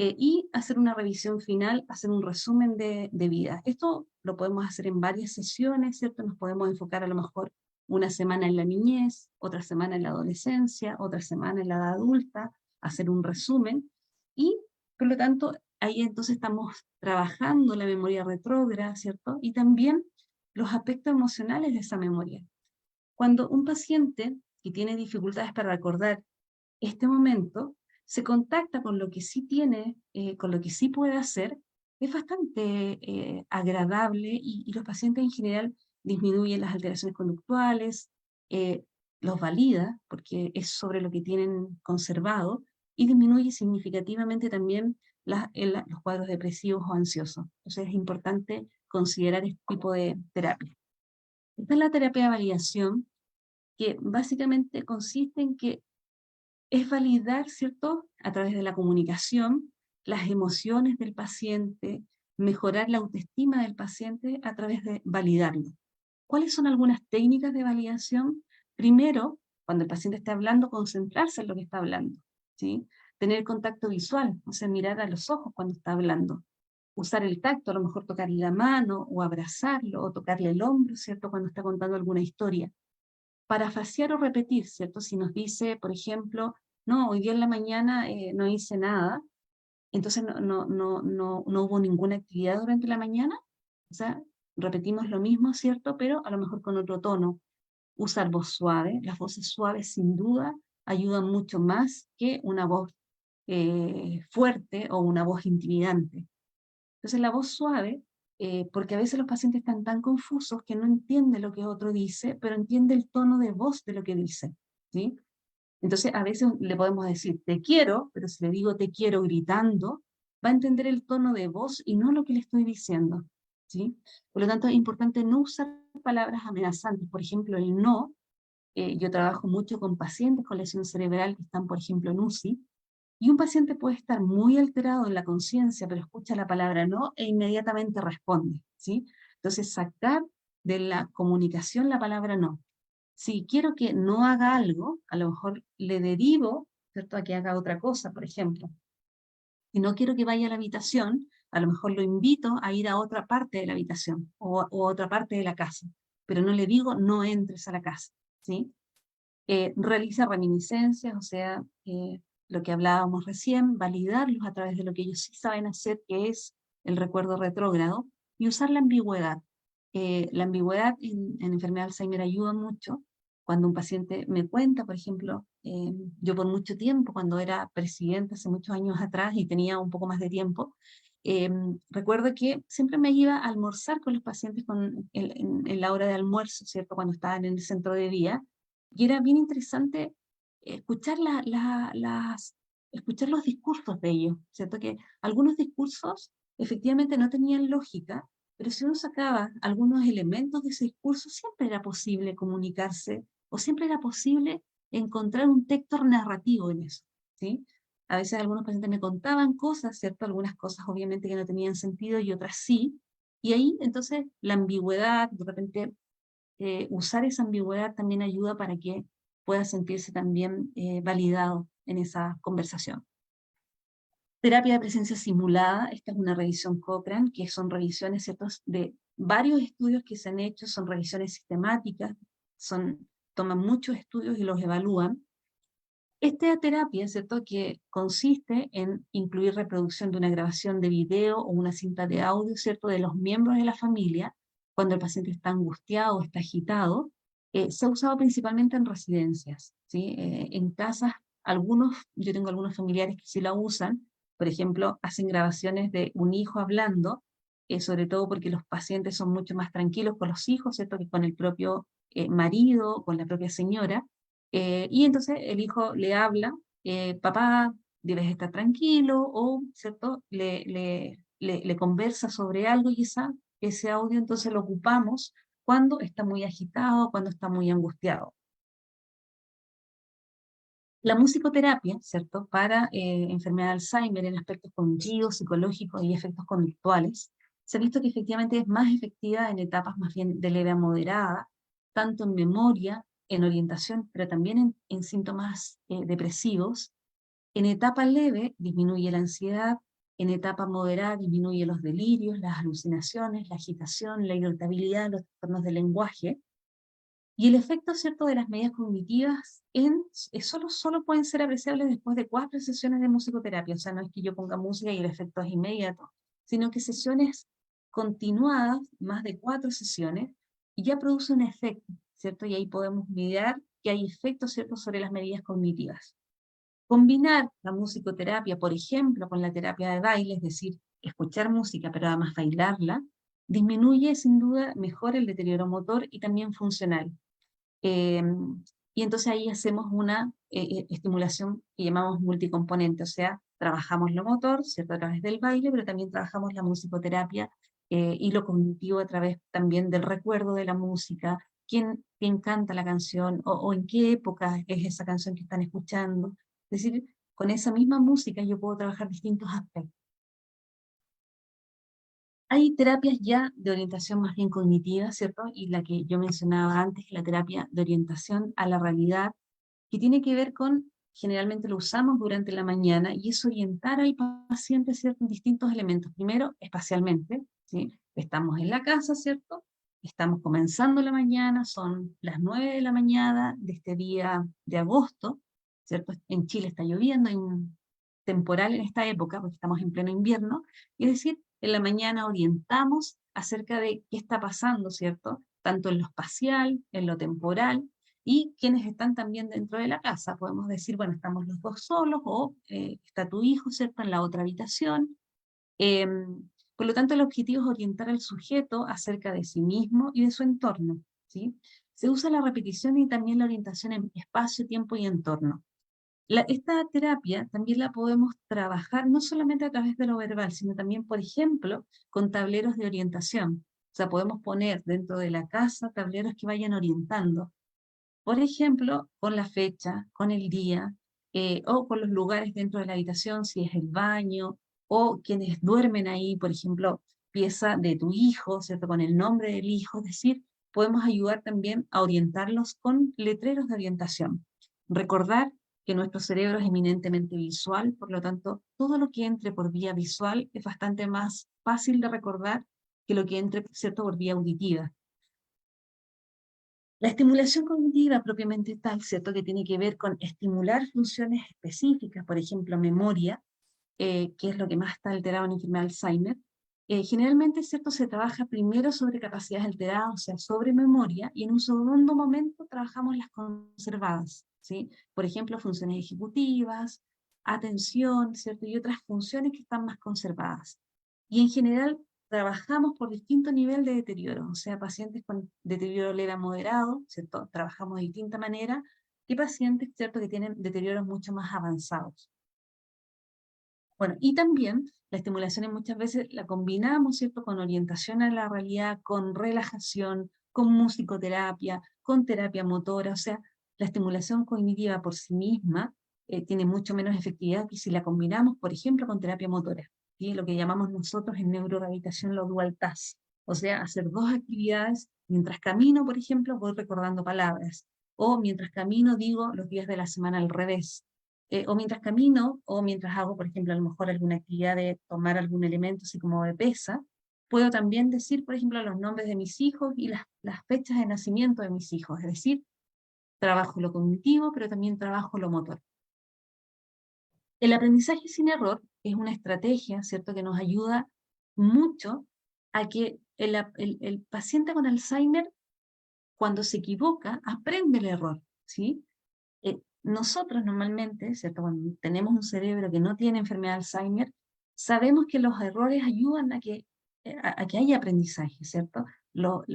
y hacer una revisión final, hacer un resumen de vida. Esto lo podemos hacer en varias sesiones, ¿cierto? Nos podemos enfocar a lo mejor una semana en la niñez, otra semana en la adolescencia, otra semana en la edad adulta, hacer un resumen, y por lo tanto ahí entonces estamos trabajando la memoria retrógrada, ¿cierto? Y también los aspectos emocionales de esa memoria. Cuando un paciente que tiene dificultades para recordar este momento, se contacta con lo que sí tiene, con lo que sí puede hacer, es bastante agradable, y los pacientes en general disminuyen las alteraciones conductuales, eh, los valida porque es sobre lo que tienen conservado, y disminuye significativamente también los cuadros depresivos o ansiosos. Entonces es importante considerar este tipo de terapia. Esta es la terapia de validación, que básicamente consiste en que es validar, ¿cierto?, a través de la comunicación, las emociones del paciente, mejorar la autoestima del paciente a través de validarlo. ¿Cuáles son algunas técnicas de validación? Primero, cuando el paciente está hablando, concentrarse en lo que está hablando, ¿sí? Tener contacto visual, o sea, mirar a los ojos cuando está hablando. usar el tacto, a lo mejor tocarle la mano, o abrazarlo, o tocarle el hombro, ¿cierto? Cuando está contando alguna historia. Parafasear o repetir, ¿cierto? Si nos dice, por ejemplo, no, hoy día en la mañana no hice nada, entonces no hubo ninguna actividad durante la mañana, o sea, repetimos lo mismo, ¿cierto? Pero a lo mejor con otro tono. Usar voz suave, las voces suaves sin duda ayudan mucho más que una voz fuerte o una voz intimidante. Entonces la voz suave, porque a veces los pacientes están tan confusos que no entienden lo que otro dice, pero entiende el tono de voz de lo que dice, ¿sí? Entonces a veces le podemos decir te quiero, pero si le digo te quiero gritando, va a entender el tono de voz y no lo que le estoy diciendo, ¿sí? Por lo tanto es importante no usar palabras amenazantes, por ejemplo el no. Yo trabajo mucho con pacientes con lesión cerebral que están, por ejemplo, en UCI, y un paciente puede estar muy alterado en la conciencia, pero escucha la palabra no e inmediatamente responde, ¿sí? Entonces, sacar de la comunicación la palabra no. Si quiero que no haga algo, a lo mejor le derivo, ¿cierto?, a que haga otra cosa, por ejemplo. Si no quiero que vaya a la habitación, a lo mejor lo invito a ir a otra parte de la habitación o a otra parte de la casa, pero no le digo no entres a la casa, ¿sí? Realiza reminiscencias, o sea, lo que hablábamos recién, validarlos a través de lo que ellos sí saben hacer, que es el recuerdo retrógrado, y usar la ambigüedad. La ambigüedad en enfermedad de Alzheimer ayuda mucho. Cuando un paciente me cuenta, por ejemplo, yo por mucho tiempo, cuando era presidenta hace muchos años atrás y tenía un poco más de tiempo, recuerdo que siempre me iba a almorzar con los pacientes en la hora de almuerzo, ¿cierto? Cuando estaban en el centro de día, y era bien interesante escuchar, escuchar los discursos de ellos, ¿cierto? Que algunos discursos efectivamente no tenían lógica, pero si uno sacaba algunos elementos de ese discurso, siempre era posible comunicarse, o siempre era posible encontrar un texto narrativo en eso, ¿sí? A veces algunos pacientes me contaban cosas, ¿cierto? Algunas cosas obviamente que no tenían sentido y otras sí, y ahí entonces la ambigüedad, de repente usar esa ambigüedad también ayuda para que pueda sentirse también validado en esa conversación. Terapia de presencia simulada, esta es una revisión Cochrane, que son revisiones, ¿ciertos?, de varios estudios que se han hecho, son revisiones sistemáticas, toman muchos estudios y los evalúan. Esta terapia, ¿cierto?, que consiste en incluir reproducción de una grabación de video o una cinta de audio, ¿cierto?, de los miembros de la familia, cuando el paciente está angustiado o está agitado, se ha usado principalmente en residencias, ¿sí? En casas, yo tengo algunos familiares que sí la usan, por ejemplo, hacen grabaciones de un hijo hablando, sobre todo porque los pacientes son mucho más tranquilos con los hijos, ¿cierto?, que con el propio marido, con la propia señora, y entonces el hijo le habla, papá, debes estar tranquilo, o, ¿cierto?, le conversa sobre algo y ese audio entonces lo ocupamos cuando está muy agitado, cuando está muy angustiado. La musicoterapia, ¿cierto?, para enfermedad de Alzheimer en aspectos cognitivos, psicológicos y efectos conductuales, se ha visto que efectivamente es más efectiva en etapas más bien de leve a moderada, tanto en memoria, en orientación, pero también en síntomas depresivos. En etapa leve disminuye la ansiedad, en etapa moderada disminuye los delirios, las alucinaciones, la agitación, la irritabilidad, los trastornos del lenguaje. Y el efecto, ¿cierto?, de las medidas cognitivas solo pueden ser apreciables después de 4 sesiones de musicoterapia. O sea, no es que yo ponga música y el efecto es inmediato, sino que sesiones continuadas, más de 4 sesiones, y ya produce un efecto, ¿cierto? Y ahí podemos mirar que hay efectos, ¿cierto?, sobre las medidas cognitivas. Combinar la musicoterapia, por ejemplo, con la terapia de baile, es decir, escuchar música pero además bailarla, disminuye sin duda mejor el deterioro motor y también funcional. Eh, y entonces ahí hacemos una estimulación que llamamos multicomponente, o sea, trabajamos lo motor, ¿cierto?, a través del baile, pero también trabajamos la musicoterapia y lo cognitivo a través también del recuerdo de la música, quién canta la canción o en qué época es esa canción que están escuchando. Es decir, con esa misma música yo puedo trabajar distintos aspectos. Hay terapias ya de orientación más bien cognitiva, ¿cierto? Y la que yo mencionaba antes, la terapia de orientación a la realidad, que tiene que ver con generalmente lo usamos durante la mañana, y es orientar al paciente, ¿cierto?, en distintos elementos. Primero, espacialmente, ¿sí? Estamos en la casa, ¿cierto? Estamos comenzando la mañana, son las 9 de la mañana de este día de agosto, ¿cierto? En Chile está lloviendo, hay un temporal en esta época, porque estamos en pleno invierno, y es decir, en la mañana orientamos acerca de qué está pasando, ¿cierto? Tanto en lo espacial, en lo temporal, y quienes están también dentro de la casa. Podemos decir, bueno, estamos los dos solos, o está tu hijo, ¿cierto?, en la otra habitación. Por lo tanto, el objetivo es orientar al sujeto acerca de sí mismo y de su entorno, ¿sí? Se usa la repetición y también la orientación en espacio, tiempo y entorno. Esta terapia también la podemos trabajar no solamente a través de lo verbal, sino también, por ejemplo, con tableros de orientación. O sea, podemos poner dentro de la casa tableros que vayan orientando. Por ejemplo, con la fecha, con el día, o con los lugares dentro de la habitación, si es el baño, o quienes duermen ahí, por ejemplo, pieza de tu hijo, ¿cierto?, con el nombre del hijo. Es decir, podemos ayudar también a orientarlos con letreros de orientación. Recordar que nuestro cerebro es eminentemente visual, por lo tanto, todo lo que entre por vía visual es bastante más fácil de recordar que lo que entre, ¿cierto?, por vía auditiva. La estimulación cognitiva propiamente tal, ¿cierto?, que tiene que ver con estimular funciones específicas, por ejemplo, memoria, que es lo que más está alterado en la enfermedad de Alzheimer. Generalmente, ¿cierto?, se trabaja primero sobre capacidades alteradas, o sea, sobre memoria, y en un segundo momento trabajamos las conservadas, ¿sí? Por ejemplo, funciones ejecutivas, atención, ¿cierto?, y otras funciones que están más conservadas. Y en general trabajamos por distinto nivel de deterioro, o sea, pacientes con deterioro leve a moderado, ¿cierto?, trabajamos de distinta manera, que pacientes, ¿cierto?, que tienen deterioros mucho más avanzados. Bueno, y también la estimulación muchas veces la combinamos, ¿cierto?, con orientación a la realidad, con relajación, con musicoterapia, con terapia motora. O sea, la estimulación cognitiva por sí misma tiene mucho menos efectividad que si la combinamos, por ejemplo, con terapia motora, ¿sí? Lo que llamamos nosotros en neurorehabilitación lo dual task. O sea, hacer dos actividades. Mientras camino, por ejemplo, voy recordando palabras. O mientras camino digo los días de la semana al revés. O mientras camino, o mientras hago, por ejemplo, a lo mejor alguna actividad de tomar algún elemento, así como de pesa, puedo también decir, por ejemplo, los nombres de mis hijos y las fechas de nacimiento de mis hijos. Es decir, trabajo lo cognitivo, pero también trabajo lo motor. El aprendizaje sin error es una estrategia, ¿cierto?, que nos ayuda mucho a que el paciente con Alzheimer, cuando se equivoca, aprende el error, ¿sí? Nosotros normalmente, ¿cierto?, cuando tenemos un cerebro que no tiene enfermedad de Alzheimer, sabemos que los errores ayudan a que haya aprendizaje, ¿cierto?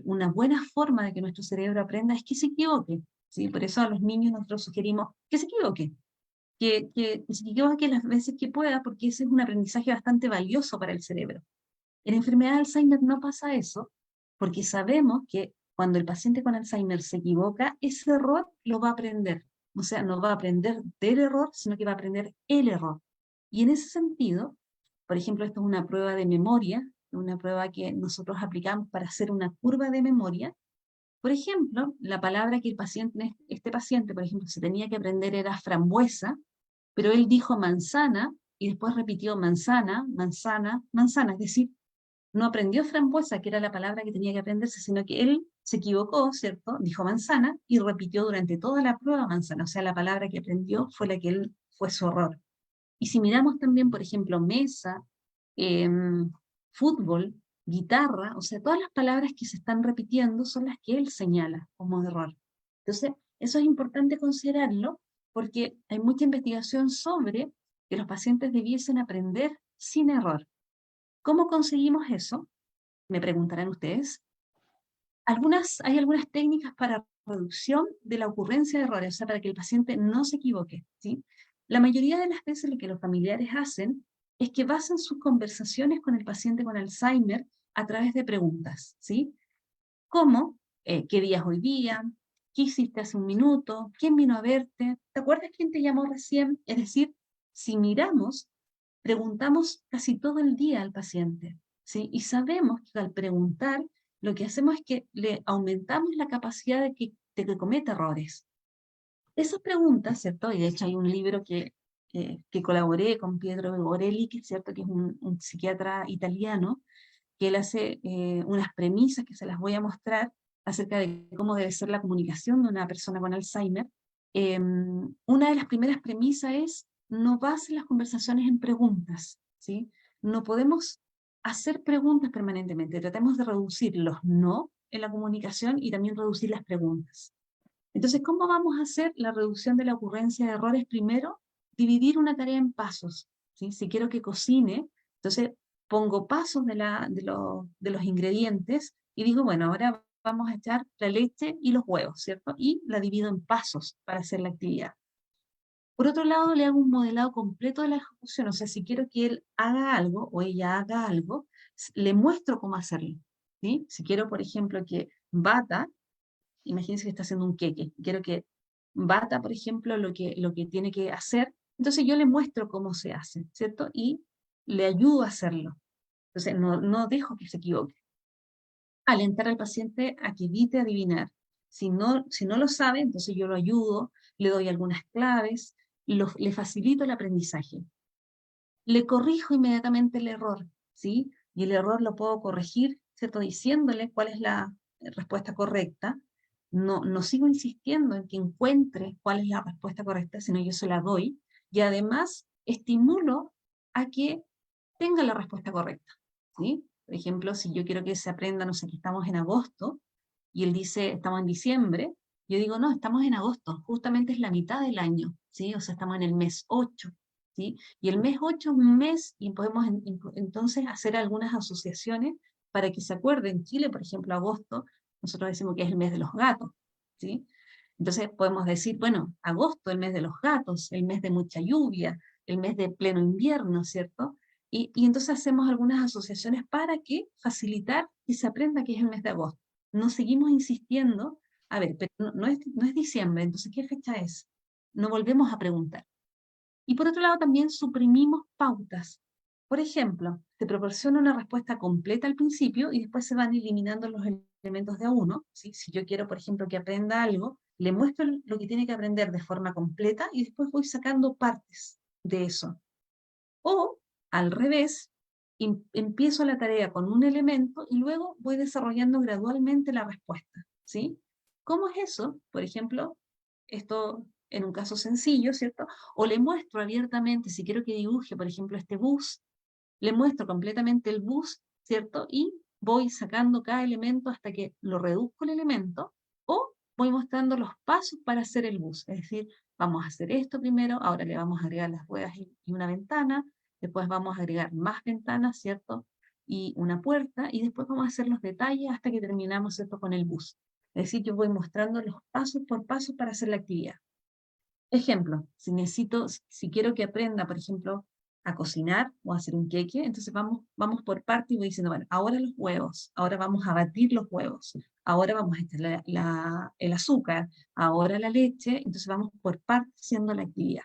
Una buena forma de que nuestro cerebro aprenda es que se equivoque, ¿sí? Por eso a los niños nosotros sugerimos que se equivoque, que se equivoque las veces que pueda, porque ese es un aprendizaje bastante valioso para el cerebro. En enfermedad de Alzheimer no pasa eso, porque sabemos que cuando el paciente con Alzheimer se equivoca, ese error lo va a aprender. O sea, no va a aprender del error, sino que va a aprender el error. Y en ese sentido, por ejemplo, esto es una prueba de memoria, una prueba que nosotros aplicamos para hacer una curva de memoria. Por ejemplo, la palabra que este paciente, por ejemplo, se tenía que aprender era frambuesa, pero él dijo manzana y después repitió manzana, manzana, manzana. Es decir, no aprendió frambuesa, que era la palabra que tenía que aprenderse, sino que él se equivocó, ¿cierto? Dijo manzana y repitió durante toda la prueba manzana. O sea, la palabra que aprendió fue la que él fue su error. Y si miramos también, por ejemplo, mesa, fútbol, guitarra, o sea, todas las palabras que se están repitiendo son las que él señala como error. Entonces, eso es importante considerarlo porque hay mucha investigación sobre que los pacientes debiesen aprender sin error. ¿Cómo conseguimos eso? Me preguntarán ustedes. Hay algunas técnicas para reducción de la ocurrencia de errores, o sea, para que el paciente no se equivoque, ¿sí? La mayoría de las veces lo que los familiares hacen es que basan sus conversaciones con el paciente con Alzheimer a través de preguntas, ¿sí? ¿Cómo? ¿Qué día es hoy día? ¿Qué hiciste hace un minuto? ¿Quién vino a verte? ¿Te acuerdas quién te llamó recién? Es decir, si miramos, preguntamos casi todo el día al paciente, ¿sí? Y sabemos que al preguntar, lo que hacemos es que le aumentamos la capacidad de que cometa errores. Esas preguntas, ¿cierto? Y de hecho hay un libro que colaboré con Pietro Vigorelli, que es cierto que es un psiquiatra italiano, que él hace unas premisas que se las voy a mostrar acerca de cómo debe ser la comunicación de una persona con Alzheimer. Una de las primeras premisas es no basen las conversaciones en preguntas, ¿sí? No podemos hacer preguntas permanentemente, tratemos de reducir los no en la comunicación y también reducir las preguntas. Entonces, ¿cómo vamos a hacer la reducción de la ocurrencia de errores? Primero, dividir una tarea en pasos, ¿sí? Si quiero que cocine, entonces pongo pasos de los ingredientes y digo, bueno, ahora vamos a echar la leche y los huevos, ¿cierto? Y la divido en pasos para hacer la actividad. Por otro lado, le hago un modelado completo de la ejecución, o sea, si quiero que él haga algo o ella haga algo, le muestro cómo hacerlo, ¿sí? Si quiero, por ejemplo, que bata, imagínense que está haciendo un queque, quiero que bata, por ejemplo, lo que tiene que hacer, entonces yo le muestro cómo se hace, ¿cierto? Y le ayudo a hacerlo. Entonces, no dejo que se equivoque. Alentar al paciente a que evite adivinar. Si no lo sabe, entonces yo lo ayudo, le doy algunas claves, le facilito el aprendizaje. Le corrijo inmediatamente el error, ¿sí? Y el error lo puedo corregir, ¿cierto? Diciéndole cuál es la respuesta correcta. No sigo insistiendo en que encuentre cuál es la respuesta correcta, sino yo se la doy. Y además estimulo a que tenga la respuesta correcta, ¿sí? Por ejemplo, si yo quiero que se aprenda, no sé, que estamos en agosto, y él dice, estamos en diciembre, yo digo, no, estamos en agosto, justamente es la mitad del año, ¿sí? O sea, estamos en el mes 8, ¿sí? Y el mes 8 es un mes y podemos entonces hacer algunas asociaciones para que se acuerden. En Chile, por ejemplo, agosto, nosotros decimos que es el mes de los gatos, ¿sí? Entonces podemos decir, bueno, agosto, el mes de los gatos, el mes de mucha lluvia, el mes de pleno invierno, ¿cierto? Y entonces hacemos algunas asociaciones para que facilitar que se aprenda que es el mes de agosto. No seguimos insistiendo, a ver, pero no es diciembre, entonces ¿qué fecha es? No volvemos a preguntar. Y por otro lado, también suprimimos pautas. Por ejemplo, se proporciona una respuesta completa al principio y después se van eliminando los elementos de a uno, ¿sí? Si yo quiero, por ejemplo, que aprenda algo, le muestro lo que tiene que aprender de forma completa y después voy sacando partes de eso. O, al revés, empiezo la tarea con un elemento y luego voy desarrollando gradualmente la respuesta, ¿sí? ¿Cómo es eso? Por ejemplo, esto en un caso sencillo, ¿cierto? O le muestro abiertamente, si quiero que dibuje, por ejemplo, este bus, le muestro completamente el bus, ¿cierto? Y voy sacando cada elemento hasta que lo reduzco el elemento, o voy mostrando los pasos para hacer el bus. Es decir, vamos a hacer esto primero, ahora le vamos a agregar las ruedas y una ventana, después vamos a agregar más ventanas, ¿cierto? Y una puerta, y después vamos a hacer los detalles hasta que terminamos, ¿cierto? Con el bus. Es decir, yo voy mostrando los pasos por paso para hacer la actividad. Ejemplo, si quiero que aprenda, por ejemplo, a cocinar o a hacer un queque, entonces vamos por parte y voy diciendo, bueno, ahora los huevos, ahora vamos a batir los huevos, ahora vamos a echar el azúcar, ahora la leche, entonces vamos por parte haciendo la actividad.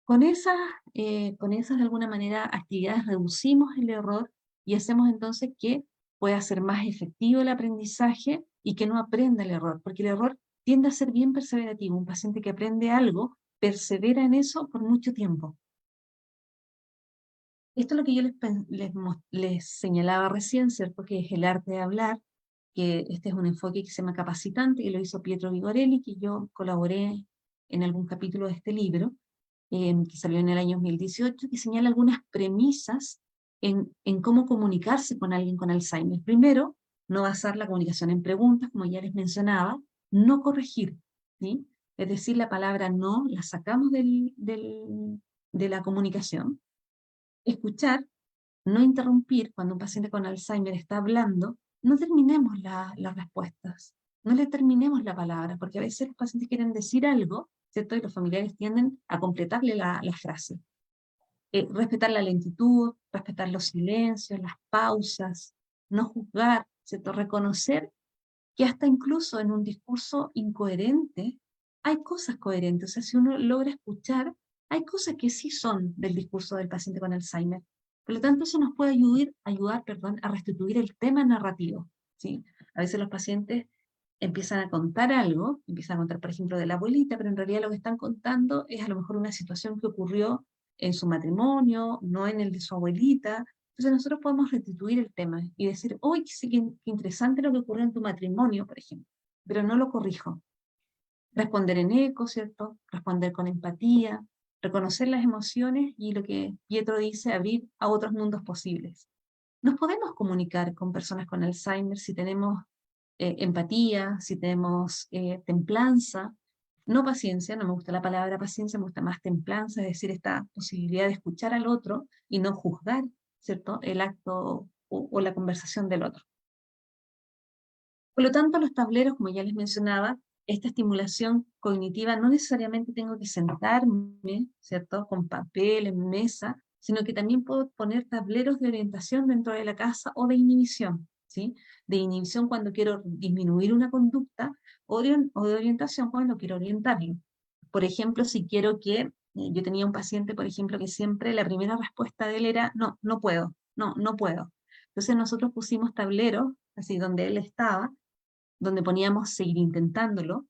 Con esas de alguna manera actividades reducimos el error y hacemos entonces que pueda ser más efectivo el aprendizaje y que no aprenda el error, porque el error tiende a ser bien perseverativo. Un paciente que aprende algo persevera en eso por mucho tiempo. Esto es lo que yo les señalaba recién, ¿cierto? Que es el arte de hablar, que este es un enfoque que se llama capacitante, que lo hizo Pietro Vigorelli, que yo colaboré en algún capítulo de este libro, que salió en el año 2018, que señala algunas premisas en cómo comunicarse con alguien con Alzheimer. Primero, no basar la comunicación en preguntas, como ya les mencionaba, no corregir, ¿sí? Es decir, la palabra no la sacamos de la comunicación. Escuchar, no interrumpir cuando un paciente con Alzheimer está hablando, no terminemos las respuestas, no le terminemos la palabra, porque a veces los pacientes quieren decir algo, ¿cierto? Y los familiares tienden a completarle la frase. Respetar la lentitud, respetar los silencios, las pausas, no juzgar, ¿cierto? Reconocer que hasta incluso en un discurso incoherente hay cosas coherentes. O sea, si uno logra escuchar, hay cosas que sí son del discurso del paciente con Alzheimer. Por lo tanto, eso nos puede ayudar, a restituir el tema narrativo, ¿sí? A veces los pacientes empiezan a contar algo, empiezan a contar, por ejemplo, de la abuelita, pero en realidad lo que están contando es a lo mejor una situación que ocurrió en su matrimonio, no en el de su abuelita. Entonces nosotros podemos restituir el tema y decir, oye, sí, qué interesante lo que ocurrió en tu matrimonio, por ejemplo, pero no lo corrijo. Responder en eco, ¿cierto? Responder con empatía, reconocer las emociones y lo que Pietro dice, abrir a otros mundos posibles. Nos podemos comunicar con personas con Alzheimer si tenemos empatía, si tenemos templanza, no paciencia, no me gusta la palabra paciencia, me gusta más templanza, es decir, esta posibilidad de escuchar al otro y no juzgar, ¿cierto?, el acto o la conversación del otro. Por lo tanto, los tableros, como ya les mencionaba, esta estimulación cognitiva no necesariamente tengo que sentarme, ¿cierto?, con papel en mesa, sino que también puedo poner tableros de orientación dentro de la casa o de inhibición, ¿sí? De inhibición cuando quiero disminuir una conducta o de orientación cuando quiero orientarlo. Por ejemplo, si quiero que, yo tenía un paciente, por ejemplo, que siempre la primera respuesta de él era, no, no puedo, no, no puedo. Entonces nosotros pusimos tableros, así donde él estaba, donde poníamos seguir intentándolo,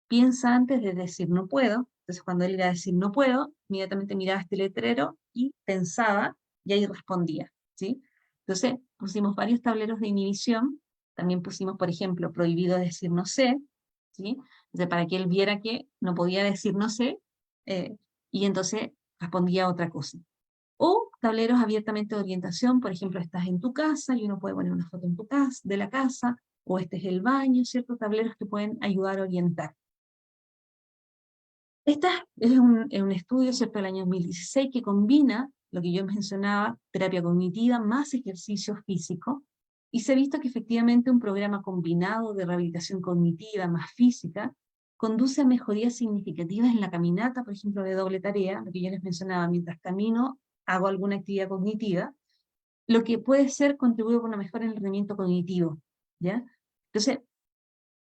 piensa antes de decir no puedo, entonces cuando él iba a decir no puedo, inmediatamente miraba este letrero y pensaba y ahí respondía, ¿sí? Entonces pusimos varios tableros de inhibición, también pusimos, por ejemplo, prohibido decir no sé, ¿sí? Entonces, para que él viera que no podía decir no sé, eh, y entonces respondía otra cosa. O tableros abiertamente de orientación, por ejemplo, estás en tu casa y uno puede poner una foto en tu casa, de la casa, o este es el baño, ¿cierto? Tableros que pueden ayudar a orientar. Este es un estudio, ¿cierto?, del año 2016 que combina lo que yo mencionaba, terapia cognitiva más ejercicio físico, y se ha visto que efectivamente un programa combinado de rehabilitación cognitiva más física conduce a mejorías significativas en la caminata, por ejemplo, de doble tarea, lo que yo les mencionaba, mientras camino, hago alguna actividad cognitiva, lo que puede ser contribuir con una mejora en el rendimiento cognitivo, ¿ya? Entonces,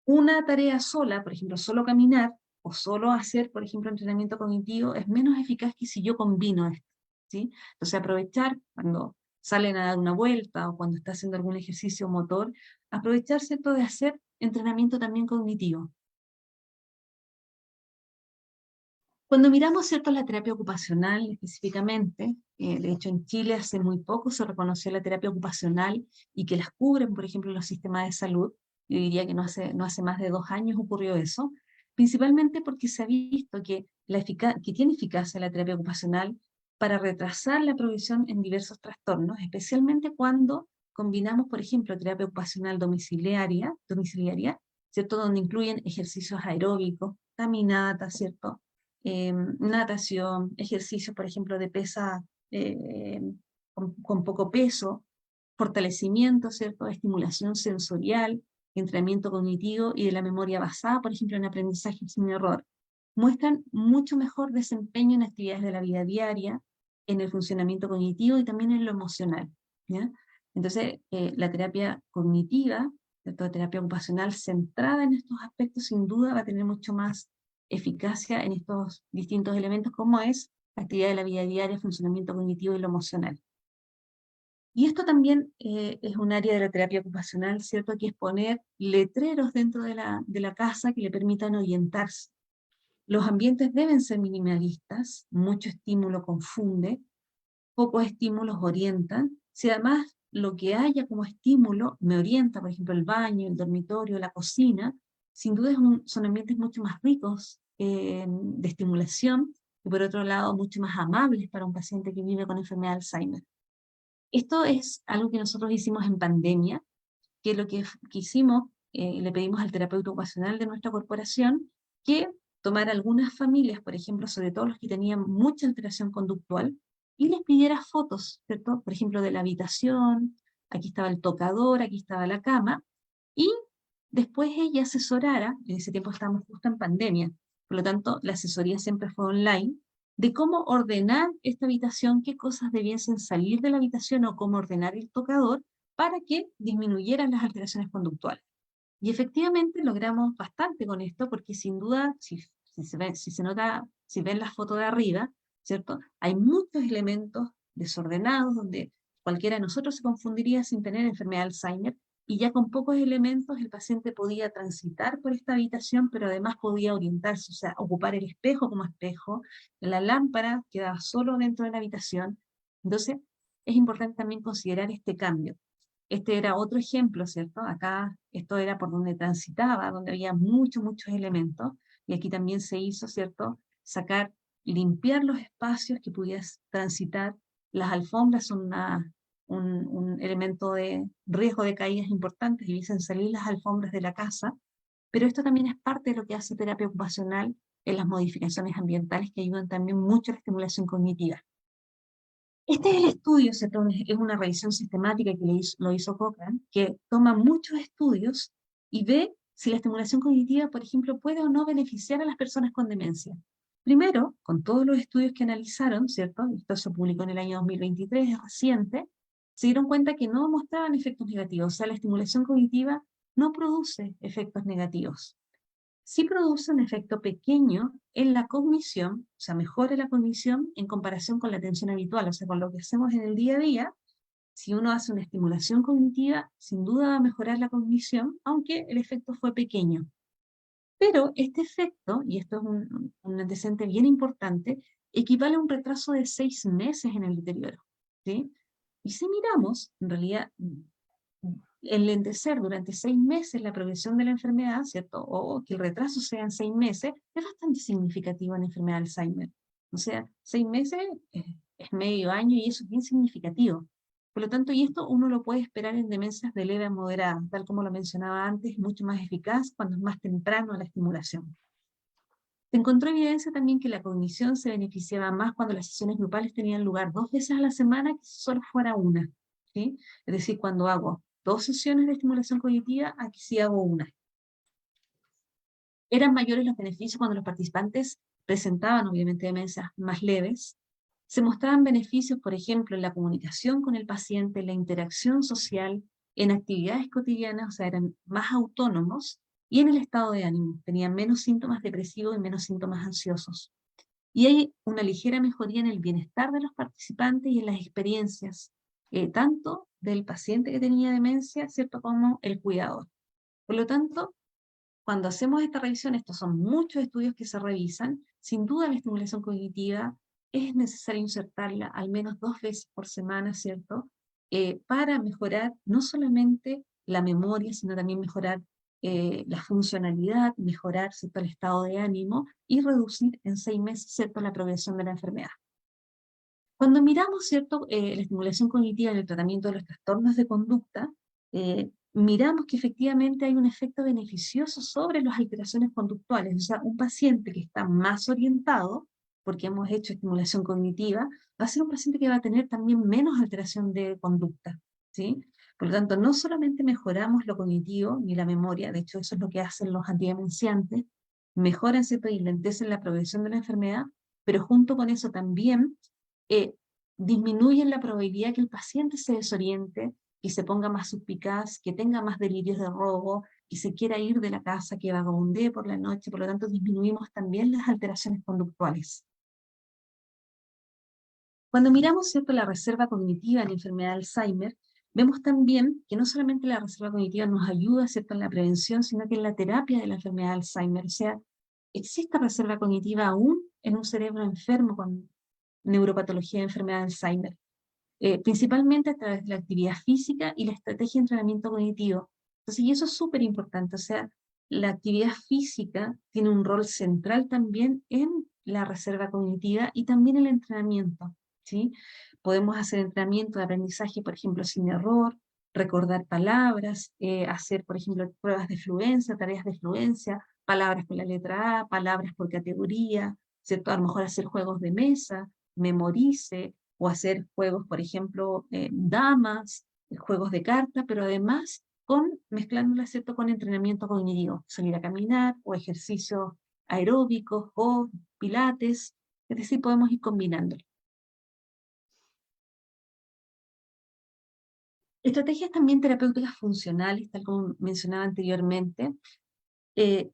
una tarea sola, por ejemplo, solo caminar, o solo hacer, por ejemplo, entrenamiento cognitivo, es menos eficaz que si yo combino esto, ¿sí? Entonces, aprovechar cuando salen a dar una vuelta o cuando está haciendo algún ejercicio motor, aprovechar, ¿cierto?, de hacer entrenamiento también cognitivo. Cuando miramos, ¿cierto?, la terapia ocupacional específicamente, de hecho en Chile hace muy poco se reconoció la terapia ocupacional y que las cubren, por ejemplo, los sistemas de salud. Yo diría que no hace más de 2 años ocurrió eso, principalmente porque se ha visto que, que tiene eficacia la terapia ocupacional para retrasar la progresión en diversos trastornos, especialmente cuando combinamos, por ejemplo, terapia ocupacional domiciliaria, ¿cierto?, donde incluyen ejercicios aeróbicos, caminata, ¿cierto?, natación, ejercicios, por ejemplo, de pesa con poco peso, fortalecimiento, ¿cierto?, estimulación sensorial, entrenamiento cognitivo y de la memoria basada, por ejemplo, en aprendizaje sin error, muestran mucho mejor desempeño en actividades de la vida diaria, en el funcionamiento cognitivo y también en lo emocional, ¿ya? Entonces, la terapia cognitiva, ¿cierto?, terapia ocupacional centrada en estos aspectos, sin duda va a tener mucho más eficacia en estos distintos elementos, como es actividad de la vida diaria, funcionamiento cognitivo y lo emocional. Y esto también es un área de la terapia ocupacional, ¿cierto?, que es poner letreros dentro de la casa que le permitan orientarse. Los ambientes deben ser minimalistas, mucho estímulo confunde, pocos estímulos orientan. Si además lo que haya como estímulo me orienta, por ejemplo, el baño, el dormitorio, la cocina, sin duda son ambientes mucho más ricos de estimulación y por otro lado mucho más amables para un paciente que vive con enfermedad de Alzheimer. Esto es algo que nosotros hicimos en pandemia, que lo que hicimos, le pedimos al terapeuta ocupacional de nuestra corporación que tomara algunas familias, por ejemplo, sobre todo los que tenían mucha alteración conductual, y les pidiera fotos, ¿cierto? Por ejemplo, de la habitación, aquí estaba el tocador, aquí estaba la cama, y después ella asesorara, en ese tiempo estábamos justo en pandemia, por lo tanto, la asesoría siempre fue online, de cómo ordenar esta habitación, qué cosas debiesen salir de la habitación o cómo ordenar el tocador para que disminuyeran las alteraciones conductuales. Y efectivamente logramos bastante con esto, porque sin duda, si se nota, si ven la foto de arriba, ¿cierto? Hay muchos elementos desordenados donde cualquiera de nosotros se confundiría sin tener enfermedad de Alzheimer, y ya con pocos elementos el paciente podía transitar por esta habitación, pero además podía orientarse, o sea, ocupar el espejo como espejo, la lámpara quedaba solo dentro de la habitación. Entonces, es importante también considerar este cambio. Este era otro ejemplo, ¿cierto? Acá esto era por donde transitaba, donde había muchos elementos, y aquí también se hizo, ¿cierto? Limpiar los espacios que pudieras transitar. Las alfombras son un elemento de riesgo de caídas importantes, y dicen salir las alfombras de la casa, pero esto también es parte de lo que hace terapia ocupacional en las modificaciones ambientales que ayudan también mucho a la estimulación cognitiva. Este es el estudio, ¿cierto? Es una revisión sistemática que lo hizo Cochrane, que toma muchos estudios y ve si la estimulación cognitiva, por ejemplo, puede o no beneficiar a las personas con demencia. Primero, con todos los estudios que analizaron, ¿cierto? Esto se publicó en el año 2023, es reciente, se dieron cuenta que no mostraban efectos negativos, o sea, la estimulación cognitiva no produce efectos negativos. Sí produce un efecto pequeño en la cognición, o sea, mejora la cognición en comparación con la atención habitual, o sea, con lo que hacemos en el día a día. Si uno hace una estimulación cognitiva, sin duda va a mejorar la cognición, aunque el efecto fue pequeño. Pero este efecto, y esto es un antecedente bien importante, equivale a un retraso de 6 meses en el deterioro, ¿sí? Y si miramos, en realidad, enlentecer durante 6 meses la progresión de la enfermedad, ¿cierto? O que el retraso sea en 6 meses, es bastante significativo en la enfermedad de Alzheimer. O sea, 6 meses es medio año y eso es bien significativo. Por lo tanto, y esto uno lo puede esperar en demencias de leve a moderada, tal como lo mencionaba antes, mucho más eficaz cuando es más temprano la estimulación. Se encontró evidencia también que la cognición se beneficiaba más cuando las sesiones grupales tenían lugar 2 veces a la semana que si solo fuera una, ¿sí? Es decir, cuando hago 2 sesiones de estimulación cognitiva, aquí sí hago una. Eran mayores los beneficios cuando los participantes presentaban, obviamente, demencias más leves. Se mostraban beneficios, por ejemplo, en la comunicación con el paciente, en la interacción social, en actividades cotidianas, o sea, eran más autónomos, y en el estado de ánimo. Tenían menos síntomas depresivos y menos síntomas ansiosos. Y hay una ligera mejoría en el bienestar de los participantes y en las experiencias, tanto del paciente que tenía demencia, ¿cierto?, como el cuidador. Por lo tanto, cuando hacemos esta revisión, estos son muchos estudios que se revisan, sin duda la estimulación cognitiva es necesario insertarla al menos 2 veces por semana, ¿cierto?, para mejorar no solamente la memoria, sino también mejorar la funcionalidad, mejorar, ¿cierto?, el estado de ánimo y reducir en 6 meses, ¿cierto?, la progresión de la enfermedad. Cuando miramos, ¿cierto?, la estimulación cognitiva en el tratamiento de los trastornos de conducta, miramos que efectivamente hay un efecto beneficioso sobre las alteraciones conductuales. O sea, un paciente que está más orientado, porque hemos hecho estimulación cognitiva, va a ser un paciente que va a tener también menos alteración de conducta, ¿sí? Por lo tanto, no solamente mejoramos lo cognitivo ni la memoria, de hecho eso es lo que hacen los antidemenciantes, mejoran, ¿cierto?, y lentecen la progresión de la enfermedad, pero junto con eso también eh, disminuyen la probabilidad que el paciente se desoriente, que se ponga más suspicaz, que tenga más delirios de robo, que se quiera ir de la casa, que vagabundee por la noche. Por lo tanto, disminuimos también las alteraciones conductuales. Cuando miramos, ¿cierto?, la reserva cognitiva en la enfermedad de Alzheimer, vemos también que no solamente la reserva cognitiva nos ayuda, ¿cierto?, en la prevención, sino que en la terapia de la enfermedad de Alzheimer. O sea, existe reserva cognitiva aún en un cerebro enfermo con neuropatología de enfermedad de Alzheimer, principalmente a través de la actividad física y la estrategia de entrenamiento cognitivo. Entonces, y eso es súper importante, o sea, la actividad física tiene un rol central también en la reserva cognitiva y también el entrenamiento, ¿sí? Podemos hacer entrenamiento de aprendizaje, por ejemplo, sin error, recordar palabras, hacer, por ejemplo, pruebas de fluencia, tareas de fluencia, palabras con la letra A, palabras por categoría, ¿cierto? A lo mejor hacer juegos de mesa, memorice, o hacer juegos, por ejemplo, damas, juegos de cartas, pero además mezclándolas, ¿cierto?, con entrenamiento cognitivo, salir a caminar, o ejercicios aeróbicos, o pilates, es decir, podemos ir combinándolo. Estrategias también terapéuticas funcionales, tal como mencionaba anteriormente. eh,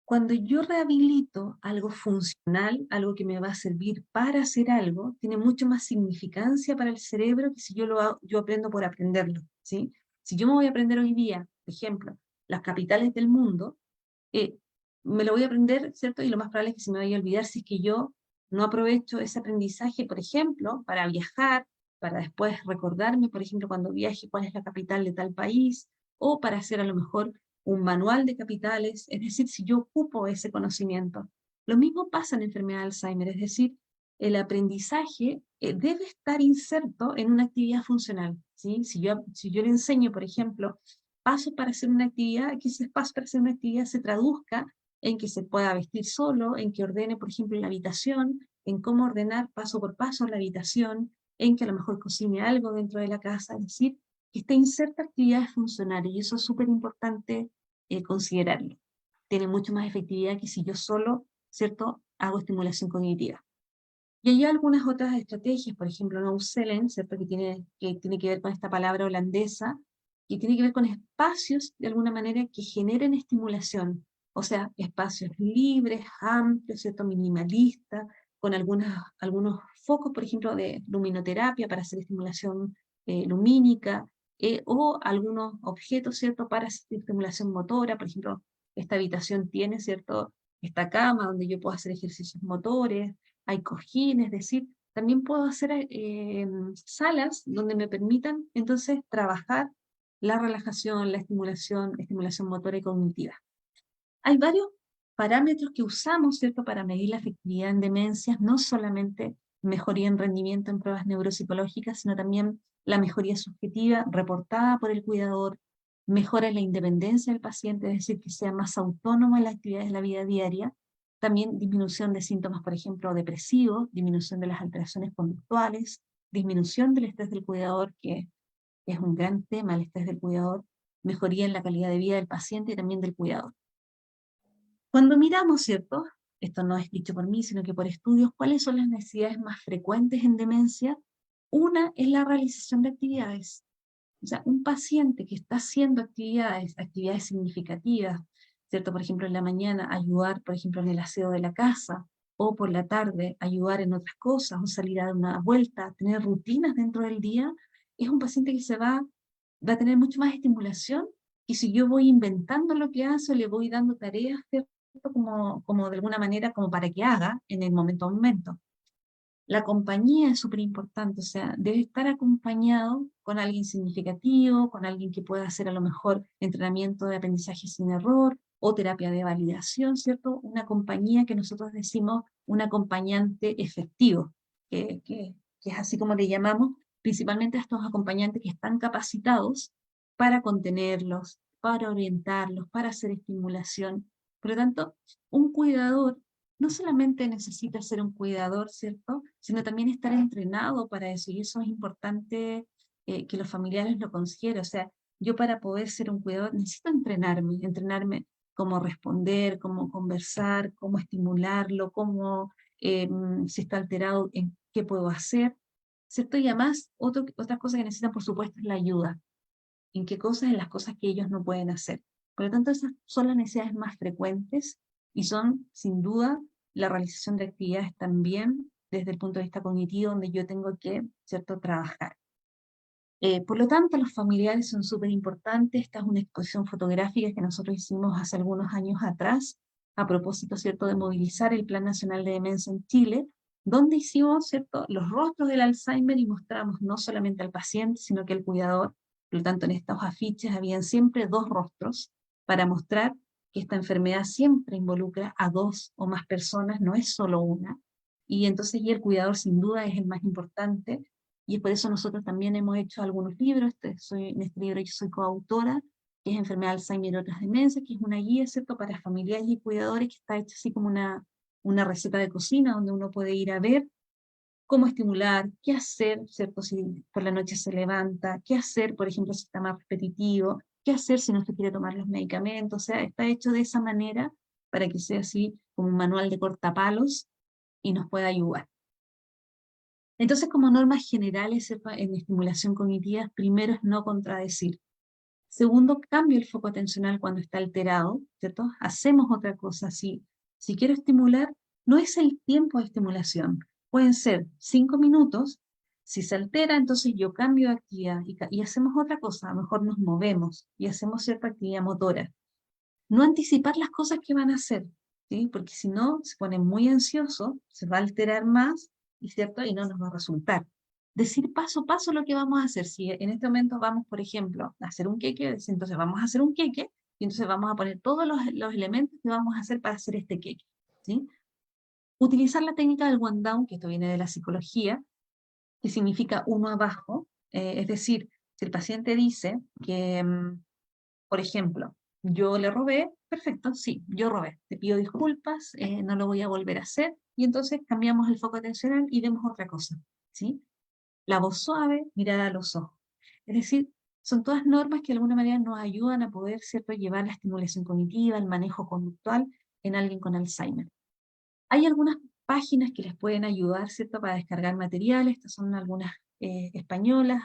Cuando yo rehabilito algo funcional, algo que me va a servir para hacer algo, tiene mucho más significancia para el cerebro que si yo aprendo por aprenderlo, ¿sí? Si yo me voy a aprender hoy día, por ejemplo, las capitales del mundo, me lo voy a aprender, ¿cierto? Y lo más probable es que se me vaya a olvidar si es que yo no aprovecho ese aprendizaje, por ejemplo, para viajar, para después recordarme, por ejemplo, cuando viaje, cuál es la capital de tal país, o para hacer a lo mejor un manual de capitales, es decir, si yo ocupo ese conocimiento. Lo mismo pasa en enfermedad de Alzheimer, es decir, el aprendizaje debe estar inserto en una actividad funcional, ¿sí? Si yo le enseño, por ejemplo, pasos para hacer una actividad, que ese paso para hacer una actividad se traduzca en que se pueda vestir solo, en que ordene, por ejemplo, la habitación, en cómo ordenar paso por paso la habitación, en que a lo mejor cocine algo dentro de la casa, es decir, que esté inserta actividades funcionales, y eso es súper importante considerarlo. Tiene mucho más efectividad que si yo solo, ¿cierto?, hago estimulación cognitiva. Y hay algunas otras estrategias, por ejemplo, no-selling, ¿cierto?, que tiene que ver con esta palabra holandesa, que tiene que ver con espacios, de alguna manera, que generen estimulación. O sea, espacios libres, amplios, ¿cierto?, minimalistas, con algunos focos, por ejemplo, de luminoterapia para hacer estimulación lumínica, o algunos objetos, ¿cierto?, para hacer estimulación motora. Por ejemplo, esta habitación tiene, ¿cierto?, esta cama donde yo puedo hacer ejercicios motores, hay cojines, es decir, también puedo hacer salas donde me permitan entonces trabajar la relajación, la estimulación motora y cognitiva. Hay varios parámetros que usamos, ¿cierto?, para medir la efectividad en demencias, no solamente mejoría en rendimiento en pruebas neuropsicológicas, sino también la mejoría subjetiva reportada por el cuidador, mejora en la independencia del paciente, es decir, que sea más autónomo en las actividades de la vida diaria, también disminución de síntomas, por ejemplo, depresivos, disminución de las alteraciones conductuales, disminución del estrés del cuidador, que es un gran tema, el estrés del cuidador, mejoría en la calidad de vida del paciente y también del cuidador. Cuando miramos, ¿cierto? Esto no es dicho por mí, sino que por estudios, ¿cuáles son las necesidades más frecuentes en demencia? Una es la realización de actividades. O sea, un paciente que está haciendo actividades significativas, ¿cierto? Por ejemplo, en la mañana ayudar, por ejemplo, en el aseo de la casa, o por la tarde ayudar en otras cosas, o salir a dar una vuelta, tener rutinas dentro del día, es un paciente que va a tener mucho más estimulación, y si yo voy inventando lo que hace, o le voy dando tareas, ¿cierto? Como de alguna manera, como para que haga en el momento a momento. La compañía es súper importante, o sea, debe estar acompañado con alguien significativo, con alguien que pueda hacer a lo mejor entrenamiento de aprendizaje sin error o terapia de validación, ¿cierto? Una compañía que nosotros decimos un acompañante efectivo, que es así como le llamamos, principalmente a estos acompañantes que están capacitados para contenerlos, para orientarlos, para hacer estimulación. Por lo tanto, un cuidador no solamente necesita ser un cuidador, ¿cierto?, sino también estar entrenado para eso, y eso es importante que los familiares lo consideren. O sea, yo para poder ser un cuidador necesito entrenarme cómo responder, cómo conversar, cómo estimularlo, si está alterado, en qué puedo hacer, ¿cierto? Y además, otra cosa que necesitan, por supuesto, es la ayuda. ¿En qué cosas? En las cosas que ellos no pueden hacer. Por lo tanto, esas son las necesidades más frecuentes, y son, sin duda, la realización de actividades también desde el punto de vista cognitivo, donde yo tengo que, ¿cierto?, trabajar. Por lo tanto, los familiares son súper importantes. Esta es una exposición fotográfica que nosotros hicimos hace algunos años atrás, a propósito, ¿cierto?, de movilizar el Plan Nacional de Demencia en Chile, donde hicimos, ¿cierto?, los rostros del Alzheimer, y mostramos no solamente al paciente, sino que al cuidador. Por lo tanto, en estos afiches habían siempre dos rostros, para mostrar que esta enfermedad siempre involucra a dos o más personas, no es solo una, y entonces y el cuidador sin duda es el más importante, y es por eso nosotros también hemos hecho algunos libros. En este libro yo soy coautora, que es Enfermedad de Alzheimer y otras demencias, que es una guía, ¿cierto?, para familiares y cuidadores, que está hecha así como una receta de cocina, donde uno puede ir a ver cómo estimular, qué hacer, ¿cierto?, si por la noche se levanta, qué hacer, por ejemplo, si está más repetitivo, qué hacer si no se quiere tomar los medicamentos. O sea, está hecho de esa manera para que sea así como un manual de cortapalos y nos pueda ayudar. Entonces, como normas generales, ¿cierto?, en estimulación cognitiva, primero es no contradecir. Segundo, cambio el foco atencional cuando está alterado, ¿cierto? Hacemos otra cosa. Si quiero estimular, no es el tiempo de estimulación. Pueden ser 5 minutos. Si se altera, entonces yo cambio de actividad y hacemos otra cosa, a lo mejor nos movemos y hacemos cierta actividad motora. No anticipar las cosas que van a hacer, ¿sí? Porque si no, se pone muy ansioso, se va a alterar más, ¿y cierto? Y no nos va a resultar. Decir paso a paso lo que vamos a hacer. Si en este momento vamos, por ejemplo, a hacer un queque, decir, entonces vamos a hacer un queque, y entonces vamos a poner todos los elementos que vamos a hacer para hacer este queque, ¿sí? Utilizar la técnica del one down, que esto viene de la psicología, que significa uno abajo, es decir, si el paciente dice que, por ejemplo, yo le robé, perfecto, sí, yo robé, te pido disculpas, no lo voy a volver a hacer, y entonces cambiamos el foco atencional y vemos otra cosa, ¿sí? La voz suave, mirada a los ojos. Es decir, son todas normas que de alguna manera nos ayudan a poder, ¿cierto?, llevar la estimulación cognitiva, el manejo conductual en alguien con Alzheimer. Hay algunas páginas que les pueden ayudar, ¿cierto?, para descargar materiales. Estas son algunas españolas.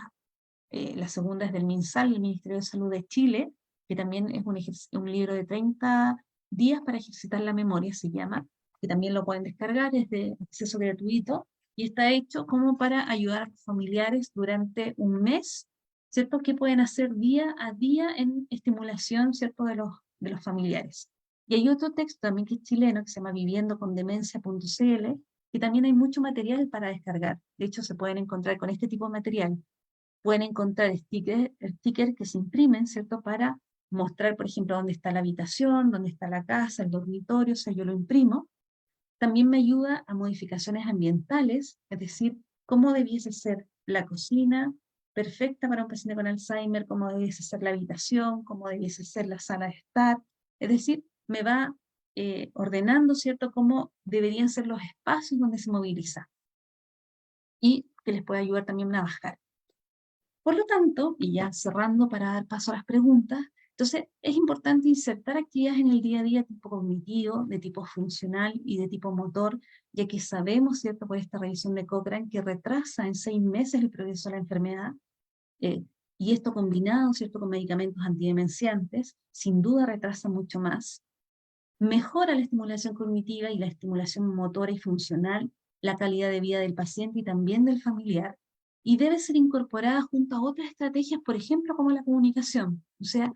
La segunda es del MinSal, el Ministerio de Salud de Chile, que también es un libro de 30 días para ejercitar la memoria, se llama, que también lo pueden descargar, es de acceso gratuito, y está hecho como para ayudar a los familiares durante un mes, ¿cierto?, que pueden hacer día a día en estimulación, ¿cierto?, de los familiares. Y hay otro texto también que es chileno, que se llama viviendocondemencia.cl, que también hay mucho material para descargar. De hecho, se pueden encontrar con este tipo de material. Pueden encontrar stickers que se imprimen, ¿cierto?, para mostrar, por ejemplo, dónde está la habitación, dónde está la casa, el dormitorio, o sea, yo lo imprimo. También me ayuda a modificaciones ambientales, es decir, cómo debiese ser la cocina perfecta para un paciente con Alzheimer, cómo debiese ser la habitación, cómo debiese ser la sala de estar. Es decir, me va ordenando, ¿cierto?, cómo deberían ser los espacios donde se moviliza. Y que les puede ayudar también a bajar. Por lo tanto, y ya cerrando para dar paso a las preguntas, entonces es importante insertar actividades en el día a día de tipo cognitivo, de tipo funcional y de tipo motor, ya que sabemos, ¿cierto?, por esta revisión de Cochrane, que retrasa en 6 meses el progreso de la enfermedad, y esto combinado, ¿cierto?, con medicamentos antidemenciantes, sin duda retrasa mucho más. Mejora la estimulación cognitiva y la estimulación motora y funcional, la calidad de vida del paciente y también del familiar, y debe ser incorporada junto a otras estrategias, por ejemplo, como la comunicación. O sea,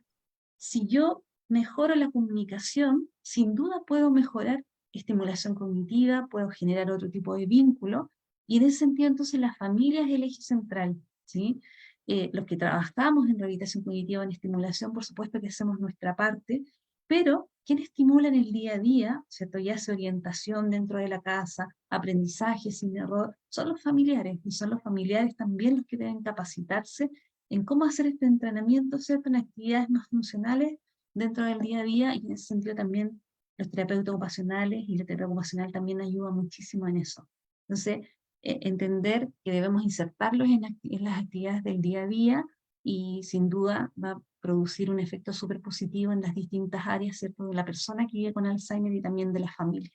si yo mejoro la comunicación, sin duda puedo mejorar estimulación cognitiva, puedo generar otro tipo de vínculo, y en ese sentido entonces la familia es el eje central, ¿sí? Los que trabajamos en rehabilitación cognitiva, en estimulación, por supuesto que hacemos nuestra parte, pero quien estimula en el día a día, ¿cierto?, y hace orientación dentro de la casa, aprendizaje sin error, son los familiares, y son los familiares también los que deben capacitarse en cómo hacer este entrenamiento, ¿cierto?, en actividades más funcionales dentro del día a día, y en ese sentido también los terapeutas ocupacionales y la terapia ocupacional también ayuda muchísimo en eso. Entonces, entender que debemos insertarlos en las actividades del día a día, y sin duda va a producir un efecto súper positivo en las distintas áreas, ¿cierto?, de la persona que vive con Alzheimer y también de la familia.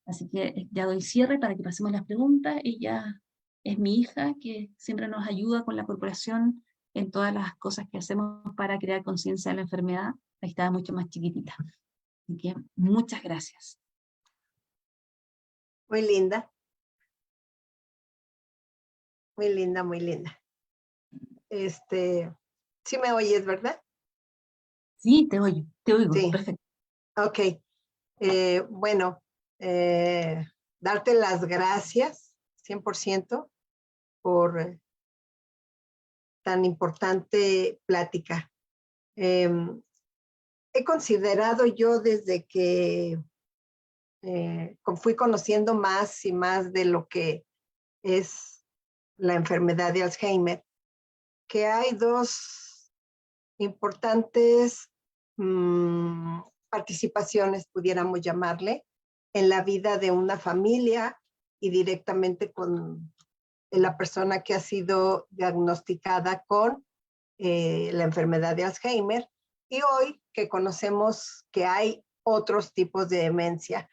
Así que ya doy cierre para que pasemos las preguntas. Ella es mi hija, que siempre nos ayuda con la corporación en todas las cosas que hacemos para crear conciencia de la enfermedad. Ahí estaba mucho más chiquitita. Así que muchas gracias. Muy linda. Muy linda, muy linda. Sí me oyes, ¿verdad? Sí, te oigo, Sí. perfecto. Ok. Bueno, darte las gracias 100% por tan importante plática. He considerado yo desde que fui conociendo más y más de lo que es la enfermedad de Alzheimer, que hay dos importantes participaciones, pudiéramos llamarle, en la vida de una familia y directamente con la persona que ha sido diagnosticada con la enfermedad de Alzheimer, y hoy que conocemos que hay otros tipos de demencia,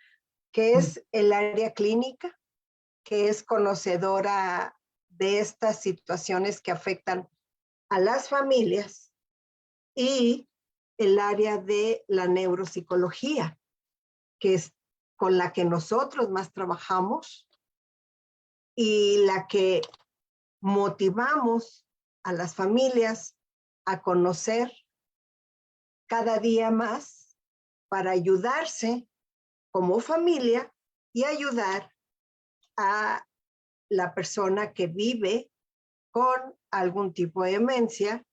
que es el área clínica, que es conocedora de estas situaciones que afectan a las familias, y el área de la neuropsicología, que es con la que nosotros más trabajamos y la que motivamos a las familias a conocer cada día más para ayudarse como familia y ayudar a la persona que vive con algún tipo de demencia,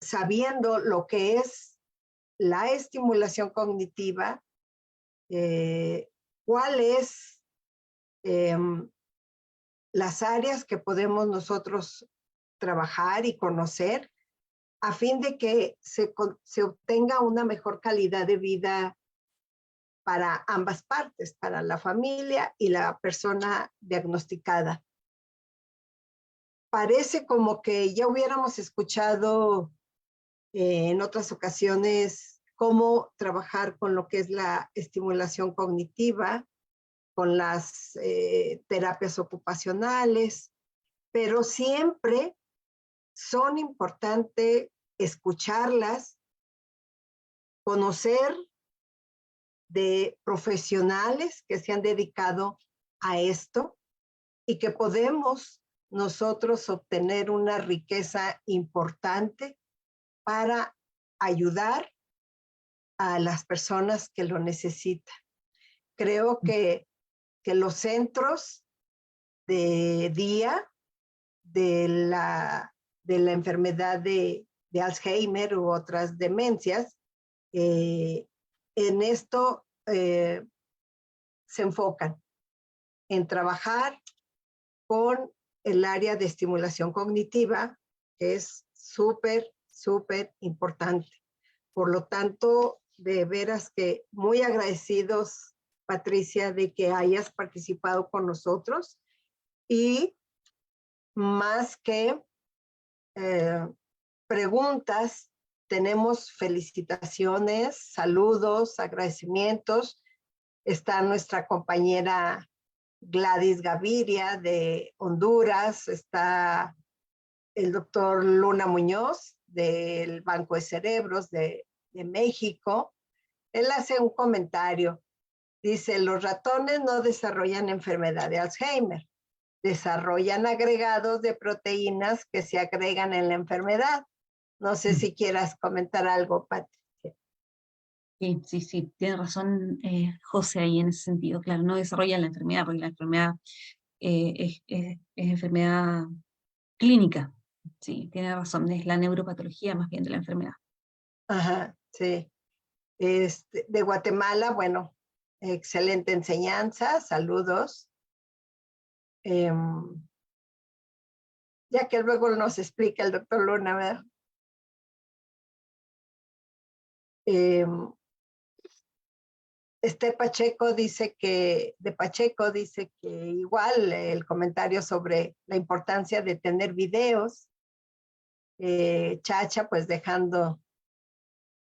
sabiendo lo que es la estimulación cognitiva, cuáles las áreas que podemos nosotros trabajar y conocer a fin de que se obtenga una mejor calidad de vida para ambas partes, para la familia y la persona diagnosticada. Parece como que ya hubiéramos escuchado en otras ocasiones cómo trabajar con lo que es la estimulación cognitiva, con las terapias ocupacionales, pero siempre son importantes escucharlas, conocer de profesionales que se han dedicado a esto y que podemos nosotros obtener una riqueza importante para ayudar a las personas que lo necesitan. Creo que los centros de día de la enfermedad de Alzheimer u otras demencias, en esto se enfocan en trabajar con el área de estimulación cognitiva, que es súper, súper importante. Por lo tanto, de veras que muy agradecidos, Patricia, de que hayas participado con nosotros y más que preguntas, tenemos felicitaciones, saludos, agradecimientos. Está nuestra compañera Gladys Gaviria de Honduras, está el doctor Luna Muñoz del Banco de Cerebros de México. Él hace un comentario. Dice, los ratones no desarrollan enfermedad de Alzheimer, desarrollan agregados de proteínas que se agregan en la enfermedad. No sé si quieras comentar algo, Patricia. Sí, tiene razón José ahí en ese sentido. Claro, no desarrolla la enfermedad, porque la enfermedad es enfermedad clínica. Sí, tiene razón, es la neuropatología más bien de la enfermedad. Ajá, sí. De Guatemala, bueno, excelente enseñanza, saludos. Ya que luego nos explica el doctor Luna, ¿verdad? Esther Pacheco dice que igual el comentario sobre la importancia de tener videos. Chacha, pues dejando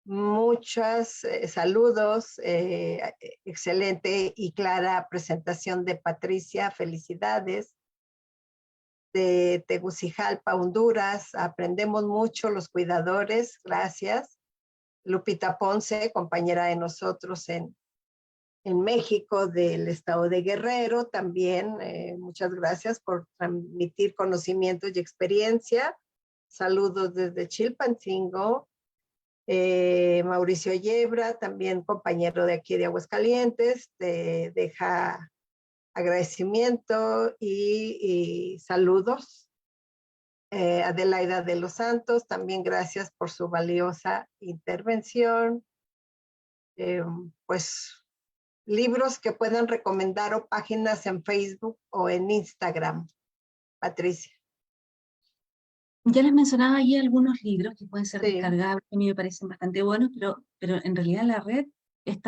muchos saludos, excelente y clara presentación de Patricia, felicidades. De Tegucigalpa, Honduras, aprendemos mucho los cuidadores, gracias. Lupita Ponce, compañera de nosotros en México, del estado de Guerrero, también muchas gracias por transmitir conocimientos y experiencia. Saludos desde Chilpancingo. Mauricio Yebra, también compañero de aquí de Aguascalientes, deja agradecimiento y saludos. Adelaida de los Santos, también gracias por su valiosa intervención. Pues libros que puedan recomendar o páginas en Facebook o en Instagram, Patricia. Ya les mencionaba ahí algunos libros que pueden ser Sí. descargables, que a mí me parecen bastante buenos, pero en realidad la red es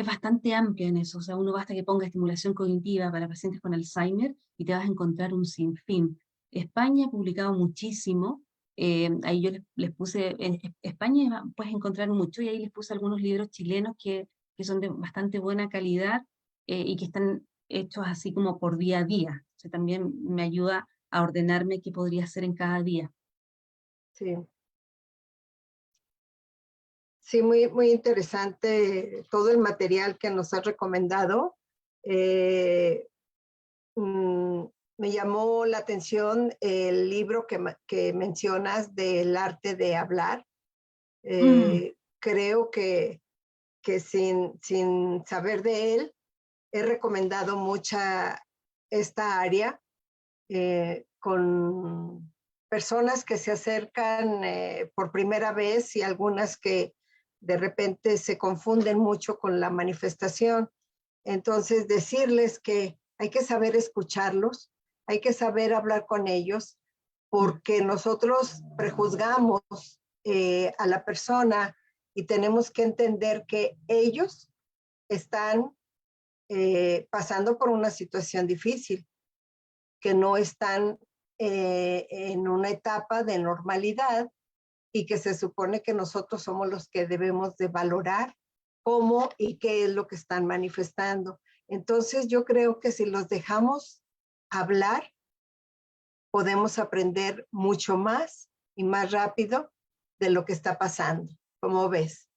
bastante amplia en eso. O sea, uno basta que ponga estimulación cognitiva para pacientes con Alzheimer y te vas a encontrar un sinfín. España ha publicado muchísimo. Ahí yo les puse, en España puedes encontrar mucho, y ahí les puse algunos libros chilenos que son de bastante buena calidad y que están hechos así como por día a día. O sea, también me ayuda a ordenarme qué podría hacer en cada día. Sí. Sí, muy, muy interesante todo el material que nos has recomendado. me llamó la atención el libro que mencionas del arte de hablar. Creo que sin saber de él, he recomendado mucha esta área con personas que se acercan por primera vez y algunas que de repente se confunden mucho con la manifestación. Entonces, decirles que hay que saber escucharlos, hay que saber hablar con ellos, porque nosotros prejuzgamos a la persona y tenemos que entender que ellos están pasando por una situación difícil, que no están en una etapa de normalidad y que se supone que nosotros somos los que debemos de valorar cómo y qué es lo que están manifestando. Entonces yo creo que si los dejamos hablar, podemos aprender mucho más y más rápido de lo que está pasando. ¿Cómo ves?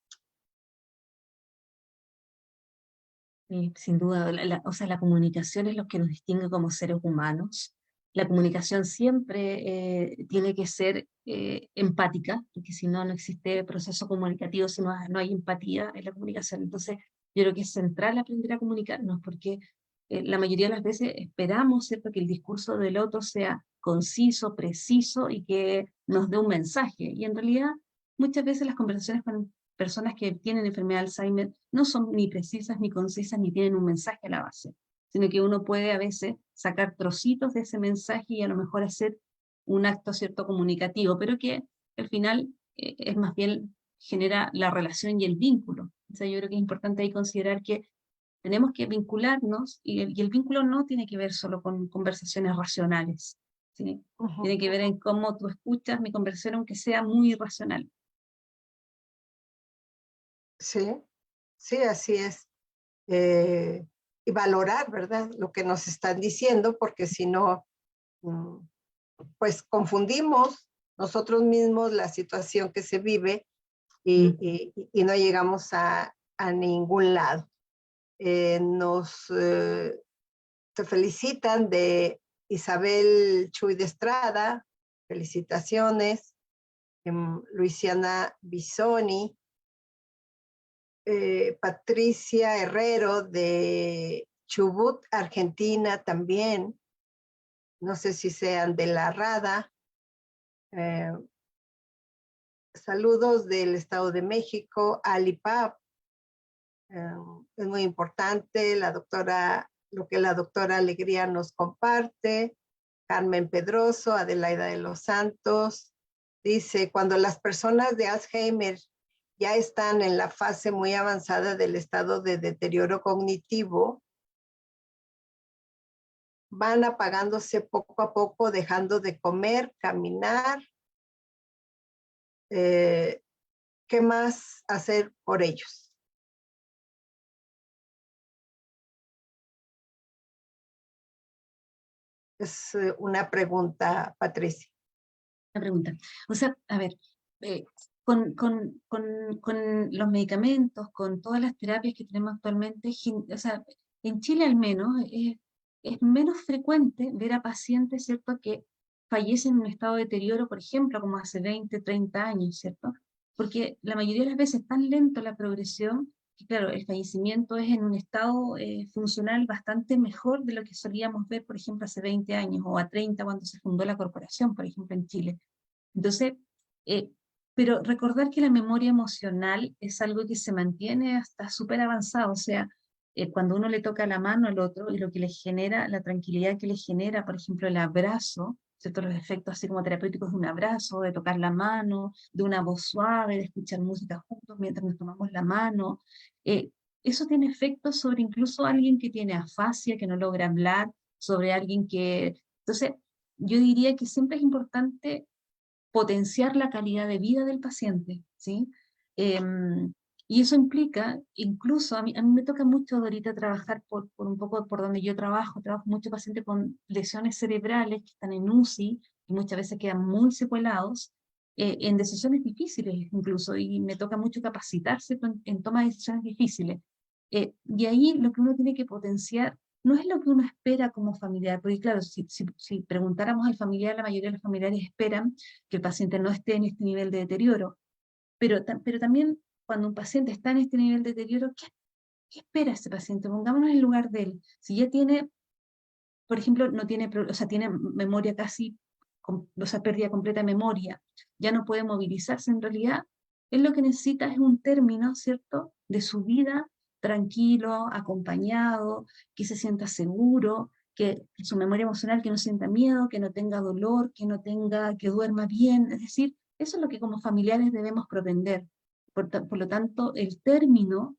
Sin duda, o sea, la comunicación es lo que nos distingue como seres humanos. La comunicación siempre tiene que ser empática, porque si no, no existe proceso comunicativo, si no, no hay empatía en la comunicación. Entonces, yo creo que es central aprender a comunicarnos, porque la mayoría de las veces esperamos, ¿cierto?, que el discurso del otro sea conciso, preciso y que nos dé un mensaje. Y en realidad, muchas veces las conversaciones con personas que tienen enfermedad de Alzheimer no son ni precisas, ni concisas, ni tienen un mensaje a la base, sino que uno puede a veces sacar trocitos de ese mensaje y a lo mejor hacer un acto cierto comunicativo, pero que al final es más bien genera la relación y el vínculo. O sea, yo creo que es importante ahí considerar que tenemos que vincularnos y el vínculo no tiene que ver solo con conversaciones racionales, ¿sí? Tiene que ver en cómo tú escuchas mi conversación, aunque sea muy irracional. Sí, sí, así es. Y valorar, ¿verdad? Lo que nos están diciendo, porque si no, pues confundimos nosotros mismos la situación que se vive y no llegamos a ningún lado. Nos te felicitan de Isabel Chuy de Estrada, felicitaciones, Luisiana Bisoni, Patricia Herrero de Chubut, Argentina también, no sé si sean de la Rada. Eh, Saludos del Estado de México, Alipap. Es muy importante lo que la doctora Alegría nos comparte. Carmen Pedroso, Adelaida de los Santos, dice, cuando las personas de Alzheimer ya están en la fase muy avanzada del estado de deterioro cognitivo, van apagándose poco a poco, dejando de comer, caminar. ¿Qué más hacer por ellos? Es una pregunta, Patricia. Una pregunta. O sea, a ver, eh, con los medicamentos, con todas las terapias que tenemos actualmente, o sea, en Chile al menos es menos frecuente ver a pacientes, ¿cierto?, que fallecen en un estado de deterioro, por ejemplo, como hace 20, 30 años, ¿cierto? Porque la mayoría de las veces es tan lento la progresión que, claro, el fallecimiento es en un estado funcional bastante mejor de lo que solíamos ver, por ejemplo, hace 20 años o a 30 cuando se fundó la corporación, por ejemplo, en Chile. Entonces, eh, pero recordar que la memoria emocional es algo que se mantiene hasta súper avanzado, o sea, cuando uno le toca la mano al otro y lo que le genera, la tranquilidad que le genera, por ejemplo, el abrazo, ¿cierto? Los efectos así como terapéuticos de un abrazo, de tocar la mano, de una voz suave, de escuchar música juntos mientras nos tomamos la mano, eh, eso tiene efectos sobre incluso alguien que tiene afasia, que no logra hablar, sobre alguien que... Entonces, yo diría que siempre es importante potenciar la calidad de vida del paciente, ¿sí? Y eso implica, incluso, a mí me toca mucho ahorita trabajar por un poco por donde yo trabajo mucho pacientes con lesiones cerebrales que están en UCI y muchas veces quedan muy secuelados, en decisiones difíciles incluso, y me toca mucho capacitarse en toma de decisiones difíciles. Y ahí lo que uno tiene que potenciar no es lo que uno espera como familiar, porque claro, si preguntáramos al familiar, la mayoría de los familiares esperan que el paciente no esté en este nivel de deterioro, pero también cuando un paciente está en este nivel de deterioro, ¿qué espera ese paciente? Pongámonos en el lugar de él. Si ya tiene, por ejemplo, no tiene, o sea, tiene memoria casi, o sea, pérdida completa de memoria, ya no puede movilizarse en realidad, él lo que necesita es un término, ¿cierto?, de su vida tranquilo, acompañado, que se sienta seguro, que su memoria emocional, que no sienta miedo, que no tenga dolor, que no tenga, que duerma bien, es decir, eso es lo que como familiares debemos propender. Por lo tanto, el término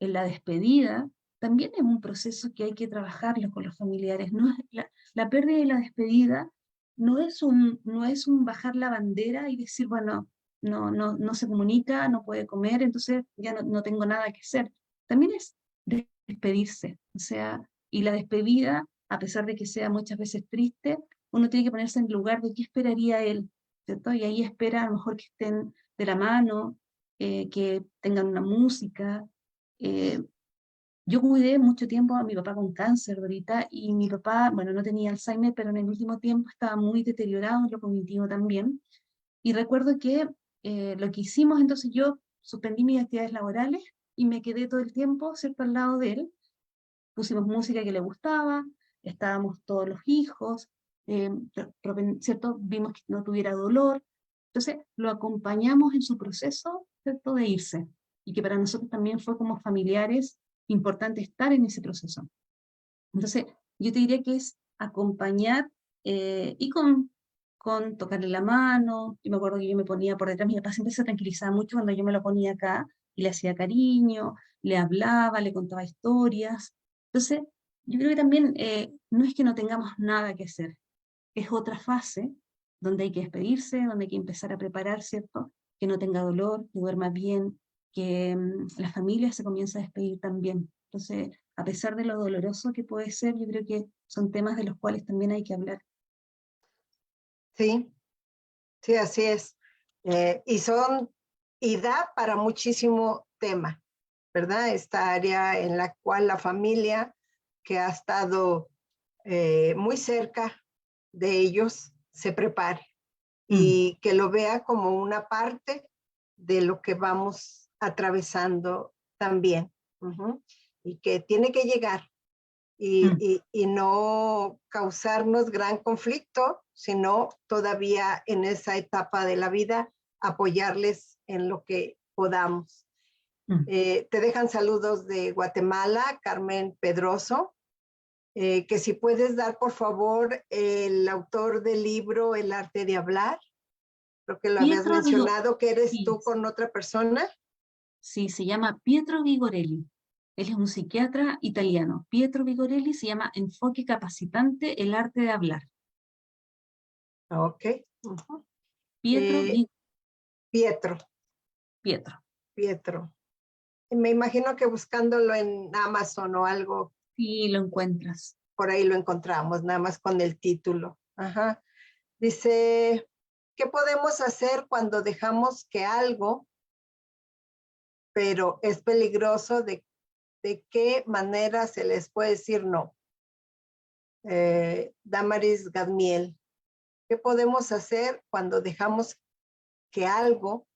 en la despedida también es un proceso que hay que trabajarlo con los familiares. No es la pérdida y la despedida no es un bajar la bandera y decir, bueno, no se comunica, no puede comer, entonces ya no tengo nada que hacer. También es despedirse, o sea, y la despedida, a pesar de que sea muchas veces triste, uno tiene que ponerse en el lugar de qué esperaría él, ¿cierto? Y ahí espera a lo mejor que estén de la mano, que tengan una música. eh, yo cuidé mucho tiempo a mi papá con cáncer, Dorita, y mi papá, bueno, no tenía Alzheimer, pero en el último tiempo estaba muy deteriorado en lo cognitivo también. Y recuerdo que lo que hicimos, entonces yo suspendí mis actividades laborales y me quedé todo el tiempo, ¿cierto?, al lado de él. Pusimos música que le gustaba, estábamos todos los hijos, eh, ¿cierto? Vimos que no tuviera dolor. Entonces lo acompañamos en su proceso, ¿cierto?, de irse. Y que para nosotros también fue como familiares importante estar en ese proceso. Entonces, yo te diría que es acompañar y con tocarle la mano. Yo me acuerdo que yo me ponía por detrás, mi papá siempre se tranquilizaba mucho cuando yo me lo ponía acá y le hacía cariño, le hablaba, le contaba historias. Entonces, yo creo que también no es que no tengamos nada que hacer, es otra fase donde hay que despedirse, donde hay que empezar a preparar, ¿cierto? Que no tenga dolor, que duerma bien, que la familia se comienza a despedir también. Entonces, a pesar de lo doloroso que puede ser, yo creo que son temas de los cuales también hay que hablar. Sí, sí, así es. Y y da para muchísimo tema, ¿verdad? Esta área en la cual la familia que ha estado muy cerca de ellos se prepare Mm, y que lo vea como una parte de lo que vamos atravesando también. Ujú. Y que tiene que llegar mm, y no causarnos gran conflicto, sino todavía en esa etapa de la vida apoyarles en lo que podamos. mm. Te dejan saludos de Guatemala, Carmen Pedroso, que si puedes dar por favor el autor del libro El arte de hablar, creo que lo habías Pietro Vigo, mencionado, que eres sí, tú con otra persona. sí, se llama Pietro Vigorelli. Él es un psiquiatra italiano. Pietro Vigorelli se llama Enfoque Capacitante, el arte de hablar. Ok. Uh-huh. Pietro eh, Vigorelli. Pietro, Pietro. Pietro. Me imagino que buscándolo en Amazon o algo, Sí, lo encuentras. por ahí lo encontramos, nada más con el título. Ajá. Dice, ¿qué podemos hacer cuando dejamos que algo, pero es peligroso, de qué manera se les puede decir no? Damaris Gadmiel, ¿qué podemos hacer cuando dejamos que algo,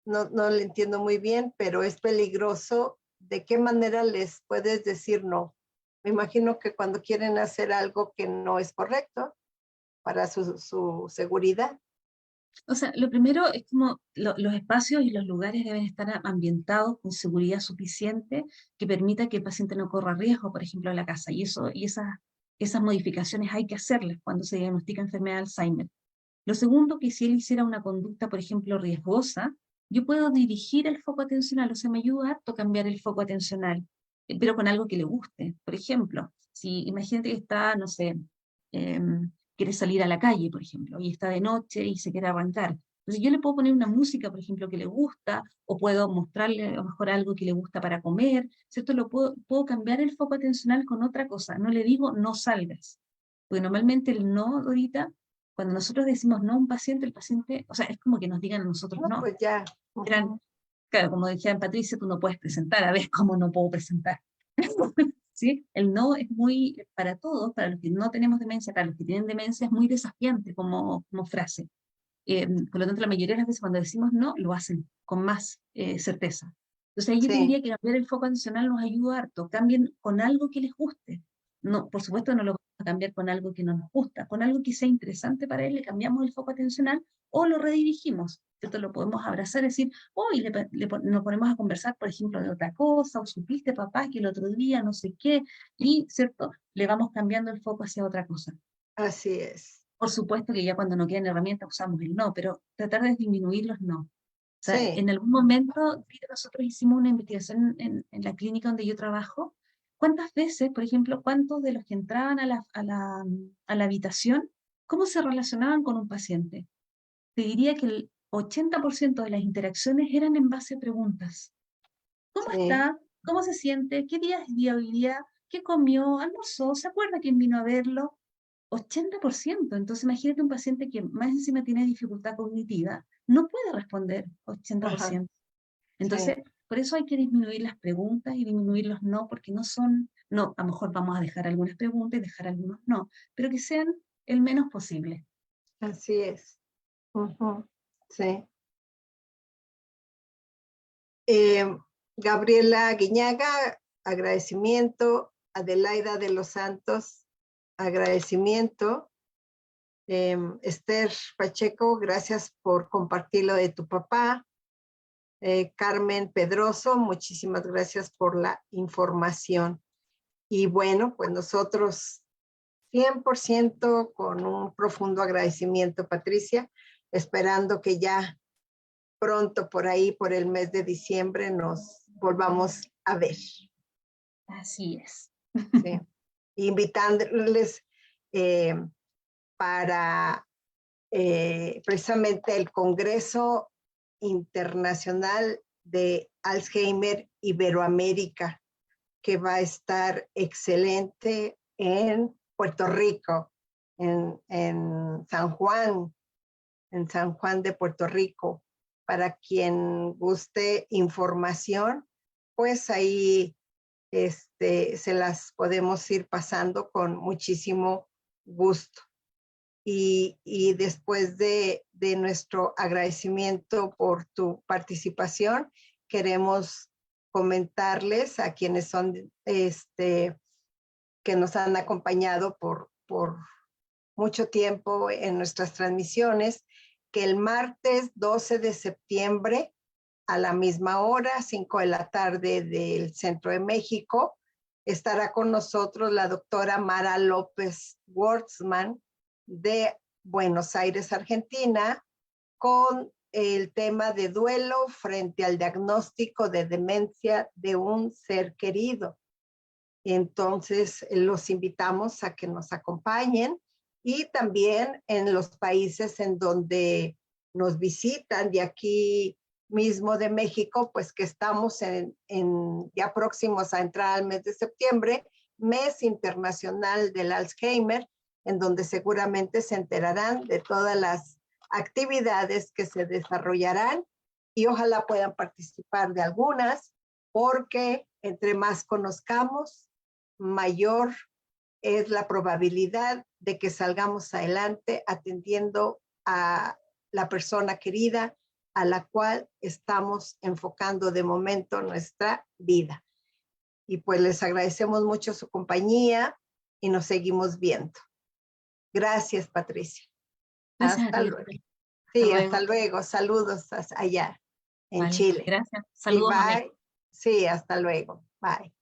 no le entiendo muy bien, pero es peligroso? ¿De qué manera les puedes decir no? Me imagino que cuando quieren hacer algo que no es correcto para su seguridad. O sea, lo primero es como los espacios y los lugares deben estar ambientados con seguridad suficiente que permita que el paciente no corra riesgo, por ejemplo, en la casa. Y esas modificaciones hay que hacerlas cuando se diagnostica enfermedad de Alzheimer. Lo segundo, que si él hiciera una conducta, por ejemplo, riesgosa, yo puedo dirigir el foco atencional, o sea, me ayuda harto cambiar el foco atencional, pero con algo que le guste. Por ejemplo, si imagínate que está, no sé, quiere salir a la calle, por ejemplo, y está de noche y se quiere arrancar. Entonces yo le puedo poner una música, por ejemplo, que le gusta, o puedo mostrarle a lo mejor algo que le gusta para comer, ¿cierto? Puedo cambiar el foco atencional con otra cosa. No le digo no salgas, porque normalmente el no, ahorita cuando nosotros decimos no a un paciente, el paciente, o sea, es como que nos digan a nosotros No, no. pues ya. Eran, Uh-huh. claro, como decían Patricia, tú no puedes presentar, a ver cómo no puedo presentar. ¿sí? El no es muy, para todos, para los que no tenemos demencia, para los que tienen demencia, es muy desafiante como frase. Por lo tanto, la mayoría de las veces cuando decimos no, lo hacen con más certeza. Entonces ahí yo te Sí, diría que cambiar el foco atencional nos ayuda harto. Cambien con algo que les guste. No, por supuesto no lo vamos a cambiar con algo que no nos gusta. Con algo que sea interesante para él, le cambiamos el foco atencional o lo redirigimos. ¿Cierto? Lo podemos abrazar y decir, hoy nos ponemos a conversar, por ejemplo, de otra cosa, o supiste, papá, que el otro día no sé qué, y, ¿cierto? Le vamos cambiando el foco hacia otra cosa. así es. Por supuesto que ya cuando no quedan herramientas usamos el no, pero tratar de disminuir los no. O sea, Sí, en algún momento nosotros hicimos una investigación en la clínica donde yo trabajo. ¿Cuántas veces, por ejemplo, cuántos de los que entraban a la habitación, cómo se relacionaban con un paciente? Te diría que el 80% de las interacciones eran en base a preguntas. ¿Cómo sí, está? ¿Cómo se siente? ¿Qué día es día hoy día? ¿Qué comió? ¿Almorzó? ¿Se acuerda quién vino a verlo? 80%. Entonces imagínate un paciente que más encima tiene dificultad cognitiva, no puede responder ajá, 80%. sí, Entonces, por eso hay que disminuir las preguntas y disminuir los no, porque no son, no, a lo mejor vamos a dejar algunas preguntas y dejar algunos no, pero que sean el menos posible. así es. Ujú, sí. Eh, Gabriela Guiñaga, agradecimiento. Adelaida de los Santos, agradecimiento. Esther Pacheco, gracias por compartir lo de tu papá. Carmen Pedroso, muchísimas gracias por la información. Y bueno, pues nosotros 100% con un profundo agradecimiento, Patricia, esperando que ya pronto por ahí, por el mes de diciembre, nos volvamos a ver. Así es. ¿Sí? Invitándoles eh, para precisamente el Congreso Internacional de Alzheimer Iberoamérica, que va a estar excelente en Puerto Rico, en San Juan de Puerto Rico. Para quien guste información, pues ahí se las podemos ir pasando con muchísimo gusto. Y después de nuestro agradecimiento por tu participación, queremos comentarles a quienes son, que nos han acompañado por mucho tiempo en nuestras transmisiones, que el martes 12 de septiembre a la misma hora, 5 de la tarde del Centro de México, estará con nosotros la doctora Mara López Wortsman de Buenos Aires, Argentina, con el tema de duelo frente al diagnóstico de demencia de un ser querido. Entonces, los invitamos a que nos acompañen y también en los países en donde nos visitan, de aquí mismo de México, pues que estamos ya próximos a entrar al mes de septiembre, mes internacional del Alzheimer, en donde seguramente se enterarán de todas las actividades que se desarrollarán y ojalá puedan participar de algunas, porque entre más conozcamos, mayor es la probabilidad de que salgamos adelante atendiendo a la persona querida a la cual estamos enfocando de momento nuestra vida. Y pues les agradecemos mucho su compañía y nos seguimos viendo. Gracias, Patricia. Gracias a Hasta ti. luego. Hasta Sí, hasta luego. luego. Saludos allá en Vale, Chile. gracias. Sí, Saludos a México. bye. Sí, hasta luego. Bye.